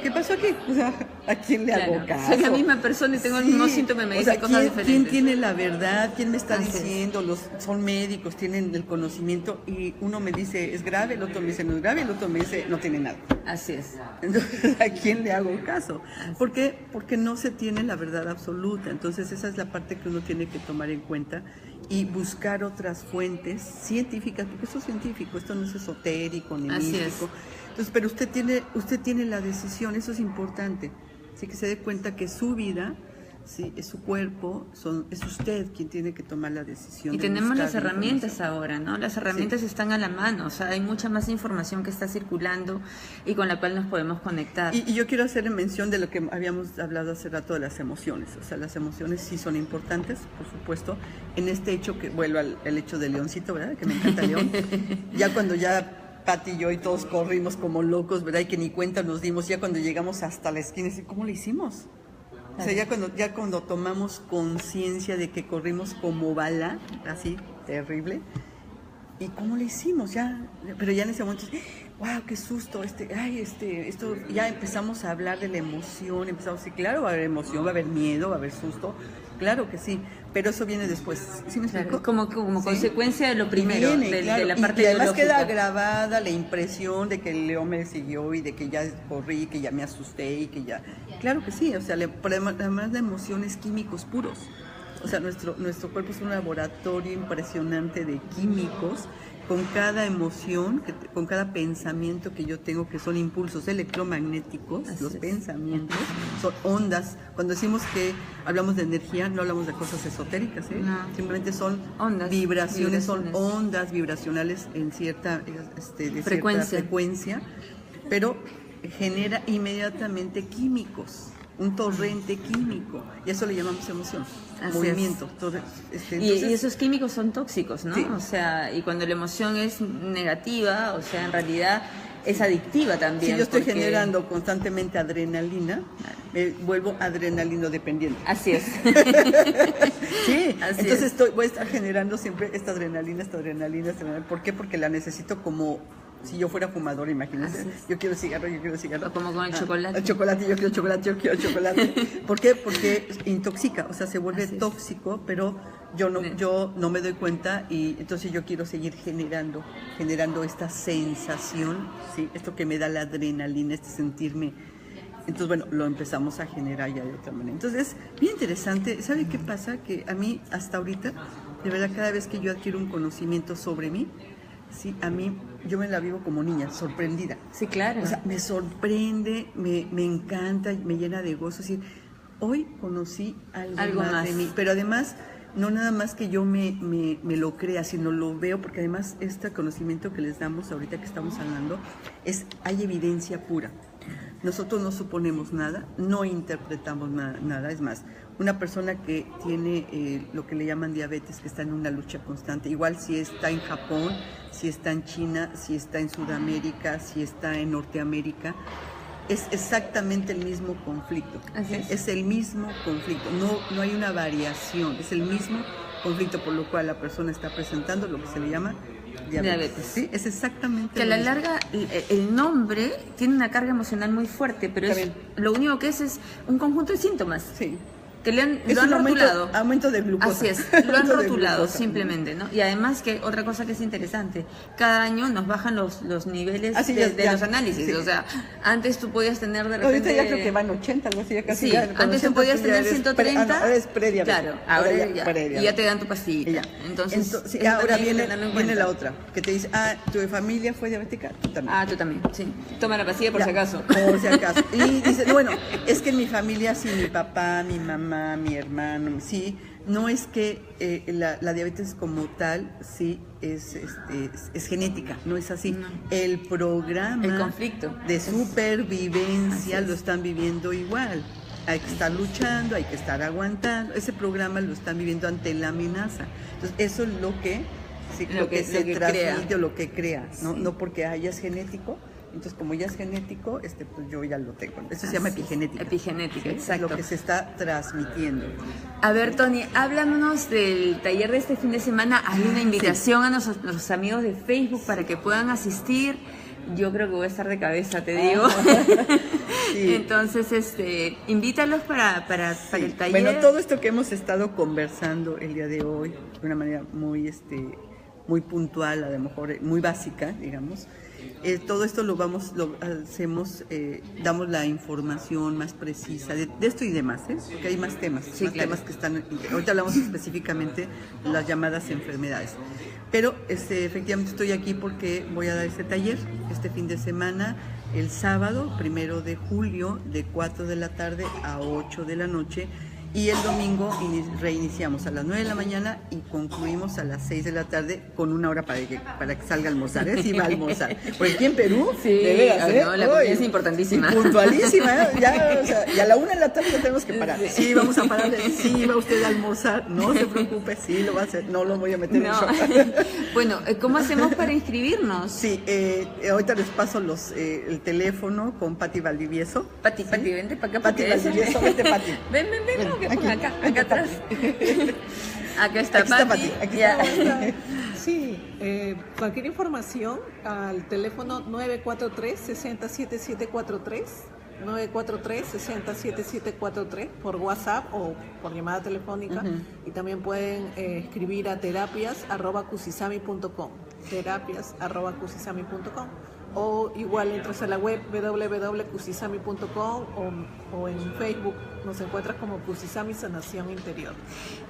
¿qué pasó aquí? O sea, ¿a quién le hago caso? Soy la misma persona y tengo el mismo síntoma y me dice cosas diferentes. ¿Quién tiene la verdad? ¿Quién me está diciendo? Son médicos, tienen el conocimiento y uno me dice, es grave, el otro me dice, no es grave, el otro me dice, no tiene nada. Así es. Entonces, ¿a quién le hago caso? ¿Por qué? Porque no se tiene la verdad absoluta. Entonces, esa es la parte que uno tiene que tomar en cuenta y buscar otras fuentes científicas, porque esto es científico, esto no es esotérico ni místico. Entonces, pero usted tiene la decisión, eso es importante. Así que se dé cuenta que su vida, sí, es su cuerpo, es usted quien tiene que tomar la decisión. Y tenemos las herramientas ahora, ¿no? Las herramientas están a la mano, o sea, hay mucha más información que está circulando y con la cual nos podemos conectar. Y yo quiero hacer mención de lo que habíamos hablado hace rato de las emociones. O sea, las emociones sí son importantes, por supuesto. En este hecho, que vuelvo al hecho de Leoncito, ¿verdad? Que me encanta León. Ya cuando Pati y yo y todos corrimos como locos, ¿verdad? Y que ni cuenta nos dimos, ya cuando llegamos hasta la esquina, ¿cómo lo hicimos? O sea, ya cuando tomamos conciencia de que corrimos como bala, así, terrible, ¿y cómo lo hicimos? Pero ya en ese momento, wow, qué susto, esto, ya empezamos a hablar de la emoción, claro, va a haber emoción, va a haber miedo, va a haber susto, claro que sí, pero eso viene después, ¿sí me explico? Como consecuencia de lo primero, de la parte y además biológica. queda grabada la impresión de que el león me siguió y de que ya corrí, que ya me asusté y que ya... Claro que sí, o sea, además la emoción es químicos puros. O sea, nuestro cuerpo es un laboratorio impresionante de químicos. Con cada emoción, con cada pensamiento que yo tengo, que son impulsos electromagnéticos, Así los es. pensamientos, son ondas. Cuando decimos que hablamos de energía, no hablamos de cosas esotéricas, ¿eh? No. Simplemente son Ondas, vibraciones, son vibraciones. ondas vibracionales en cierta, de Frecuencia. cierta frecuencia, pero genera inmediatamente químicos, un torrente químico, y eso le llamamos emoción, Así movimiento. Y esos químicos son tóxicos, ¿no? Sí. O sea, y cuando la emoción es negativa, o sea, en realidad es adictiva también. Si yo estoy porque- generando constantemente adrenalina, me vuelvo adrenalino dependiente. Así es. Sí, Así entonces es. voy a estar generando siempre esta adrenalina. ¿Por qué? Porque la necesito como si yo fuera fumador, imagínense. Así es. Yo quiero cigarro. O como con el chocolate. El chocolate, yo quiero chocolate. ¿Por qué? Porque intoxica, o sea, se vuelve Así es. tóxico, pero yo no me doy cuenta, y entonces yo quiero seguir generando esta sensación, ¿sí? Esto que me da la adrenalina, este sentirme. Entonces, bueno, lo empezamos a generar ya de otra manera. Entonces, es bien interesante. ¿Sabe qué pasa? Que a mí, hasta ahorita, de verdad, cada vez que yo adquiero un conocimiento sobre mí, sí, a mí, yo me la vivo como niña, sorprendida. Sí, claro. O sea, me sorprende, me encanta, me llena de gozo. Es decir, hoy conocí algo más de mí, pero además, no nada más que yo me lo crea, sino lo veo, porque además este conocimiento que les damos ahorita que estamos hablando, hay evidencia pura. Nosotros no suponemos nada, no interpretamos nada. Es más, una persona que tiene lo que le llaman diabetes, que está en una lucha constante, igual si está en Japón, si está en China, si está en Sudamérica, si está en Norteamérica, es exactamente el mismo conflicto. Así es. Es el mismo conflicto, no hay una variación, es el mismo conflicto, por lo cual la persona está presentando lo que se le llama diabetes. ¿Sí? Es exactamente Que a lo la mismo. larga el nombre tiene una carga emocional muy fuerte, pero Está bien. lo único que es un conjunto de síntomas Sí. que Es lo han un rotulado. aumento de glucosa. Así es, lo han Aumento de rotulado glucosa. simplemente, ¿no? Y además que otra cosa que es interesante, cada año nos bajan los niveles Ah, sí, de ya. los análisis, Sí. o sea, antes tú podías tener de Ahorita repente... ya creo que van 80, algo así, ya casi. Sí, ya, con antes tú 80 podías ya tener eres 130. ahora es prediabetes. Claro, ahora ya, prediabetes. y ya te dan tu pastilla. Y ya. Entonces, sí, eso ahora también hay que viene tenerlo en cuenta. la otra, que te dice, tu familia fue diabética, tú también. Ah, tú también, sí. Toma la pastilla por Ya, si acaso. Por si acaso. Y dice, bueno, es que en mi familia sí, mi papá, mi mamá, mi hermano, sí. No es que la diabetes como tal, sí, es genética, no es así. No. El programa El conflicto. de supervivencia Así es. lo están viviendo igual. Hay que estar luchando, hay que estar aguantando. Ese programa lo están viviendo ante la amenaza. Entonces, eso es lo que se transmite o lo que crea, ¿no? Sí. No porque es genético. Entonces, como ya es genético, pues yo ya lo tengo. Eso se llama epigenética. Epigenética, ¿sí? exacto. Es lo que se está transmitiendo. A ver, Tony, háblanos del taller de este fin de semana. Hay una invitación a nuestros amigos de Facebook para que puedan asistir. Yo creo que voy a estar de cabeza, te digo. Sí. Entonces, invítalos para el taller. Bueno, todo esto que hemos estado conversando el día de hoy, de una manera muy puntual, a lo mejor muy básica, digamos. Todo esto lo hacemos, damos la información más precisa de esto y demás, porque hay más temas, Sí, claro. temas que están, ahorita hablamos específicamente de las llamadas enfermedades. Pero efectivamente estoy aquí porque voy a dar este taller este fin de semana, el sábado 1 de julio, de 4 de la tarde a 8 de la noche. Y el domingo reiniciamos a las 9 de la mañana y concluimos a las 6 de la tarde con una hora para que salga a almorzar, si va a almorzar. Porque aquí en Perú, Sí, de veras, no, la comida es importantísima. y puntualísima, ya, o sea, y a la 1 de la tarde ya tenemos que parar. Sí, vamos a parar, sí, va usted a almorzar, no se preocupe, sí, lo va a hacer, no lo voy a meter en No. shock. Bueno, ¿cómo hacemos para inscribirnos? Sí, ahorita les paso el teléfono con Pati Valdivieso. Pati, vente para acá. Pati porque Valdivieso, vente Pati. Ven, que ponga acá atrás. Acá está Aquí está Pati. Pati, aquí Ya. está. Sí, cualquier información al teléfono 943-607743, 943-607743 por WhatsApp o por llamada telefónica. Y también pueden escribir a terapias@cusisami.com, terapias@cusisami.com, o igual entras a la web www.kusisami.com o en Facebook nos encuentras como Kusisami Sanación Interior.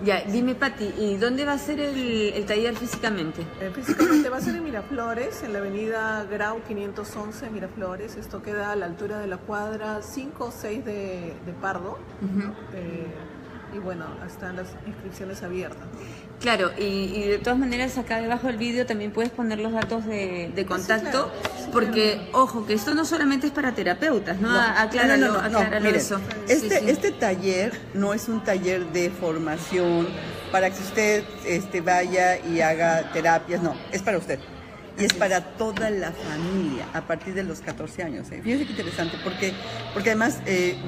Ya, dime Pati, ¿y dónde va a ser el taller físicamente? Físicamente va a ser en Miraflores, en la avenida Grau 511 Miraflores. Esto queda a la altura de la cuadra 5 o 6 de Pardo. Y bueno, están las inscripciones abiertas. Claro, y de todas maneras acá debajo del vídeo también puedes poner los datos de contacto, sí, porque, ojo, que esto no solamente es para terapeutas, ¿no? Acláralo Miren, eso. este taller no es un taller de formación para que usted vaya y haga terapias, no, es para usted. Y es para toda la familia a partir de los 14 años. Fíjense qué interesante, porque además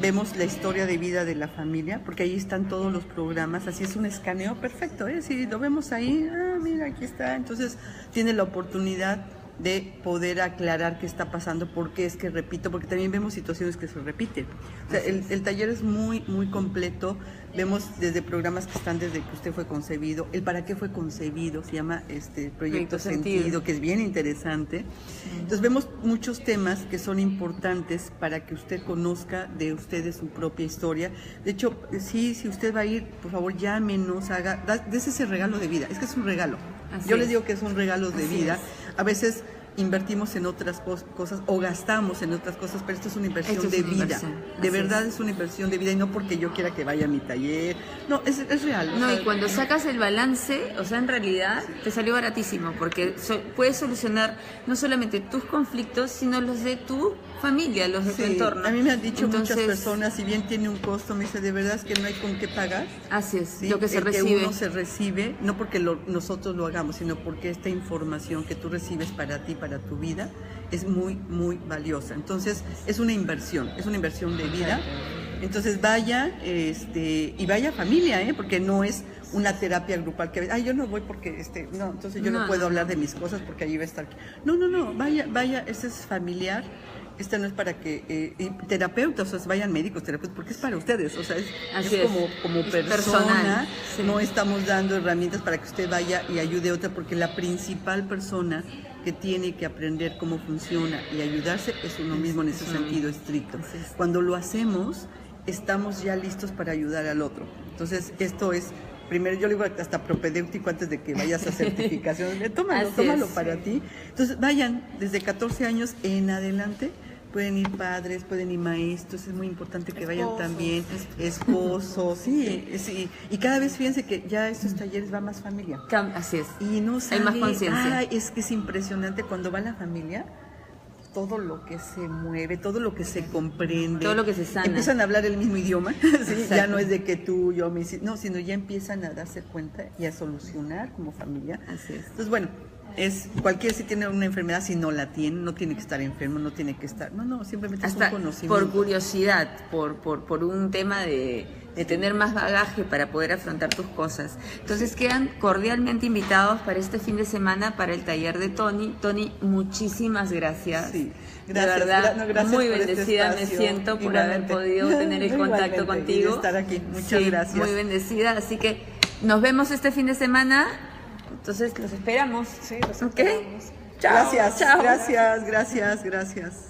vemos la historia de vida de la familia, porque ahí están todos los programas, así es un escaneo perfecto, si lo vemos ahí, mira, aquí está. Entonces tiene la oportunidad de poder aclarar qué está pasando, por qué es que repito, porque también vemos situaciones que se repiten. O sea, el taller es muy, muy completo. Vemos desde programas que están desde que usted fue concebido, el para qué fue concebido, se llama Proyecto Sentido, que es bien interesante. Entonces vemos muchos temas que son importantes para que usted conozca de ustedes su propia historia. De hecho, sí, si usted va a ir, por favor, llámenos, dese ese regalo de vida. Es que es un regalo. Yo les digo que son regalos de vida. A veces invertimos en otras cosas o gastamos en otras cosas, pero esto es una inversión de vida. De verdad es una inversión de vida, y no porque yo quiera que vaya a mi taller. No, es real. No, y cuando sacas el balance, o sea, en realidad te salió baratísimo, porque puedes solucionar no solamente tus conflictos, sino los de tu familia, los de tu entorno. A mí me han dicho muchas personas, si bien tiene un costo, me dice, de verdad es que no hay con qué pagar. Así es, ¿sí? Lo que se recibe. Que uno se recibe, no porque nosotros lo hagamos, sino porque esta información que tú recibes para ti, para tu vida, es muy, muy valiosa. Entonces, es una inversión de vida. Entonces, vaya, y vaya familia, porque no es una terapia grupal que, yo no voy porque, no, entonces yo no puedo hablar de mis cosas porque allí va a estar. No, vaya, este es familiar. Esta no es para que terapeutas, o sea, vayan médicos, terapeutas, porque es para ustedes, o sea, es como persona, sí. No estamos dando herramientas para que usted vaya y ayude a otra, porque la principal persona que tiene que aprender cómo funciona y ayudarse es uno mismo en ese sentido estricto. Cuando lo hacemos, estamos ya listos para ayudar al otro. Entonces, esto es... Primero yo le digo hasta propedéutico antes de que vayas a certificación. Tómalo para ti. Entonces vayan desde 14 años en adelante. Pueden ir padres, pueden ir maestros, es muy importante que vayan también, esposos, sí. Y cada vez fíjense que ya estos talleres va más familia. Así es. Y no sabe, hay más conciencia. Es que es impresionante cuando va la familia, todo lo que se mueve, todo lo que se comprende, todo lo que se sana. Empiezan a hablar el mismo idioma, ¿sí? Ya no es de que tú, yo, no, sino ya empiezan a darse cuenta y a solucionar como familia. Así es. Entonces, bueno, cualquiera si tiene una enfermedad, si no la tiene, no tiene que estar enfermo, no tiene que estar, simplemente hasta es un conocimiento. Por curiosidad, por un tema de tener más bagaje para poder afrontar tus cosas. Entonces quedan cordialmente invitados para este fin de semana para el taller de Tony. Tony, muchísimas gracias. Sí, gracias. De verdad, gracias muy bendecida me siento por haber podido tener el contacto contigo. Estar aquí. Muchas gracias. Muy bendecida, así que nos vemos este fin de semana. Entonces los esperamos. Sí, los esperamos. Chao. Gracias.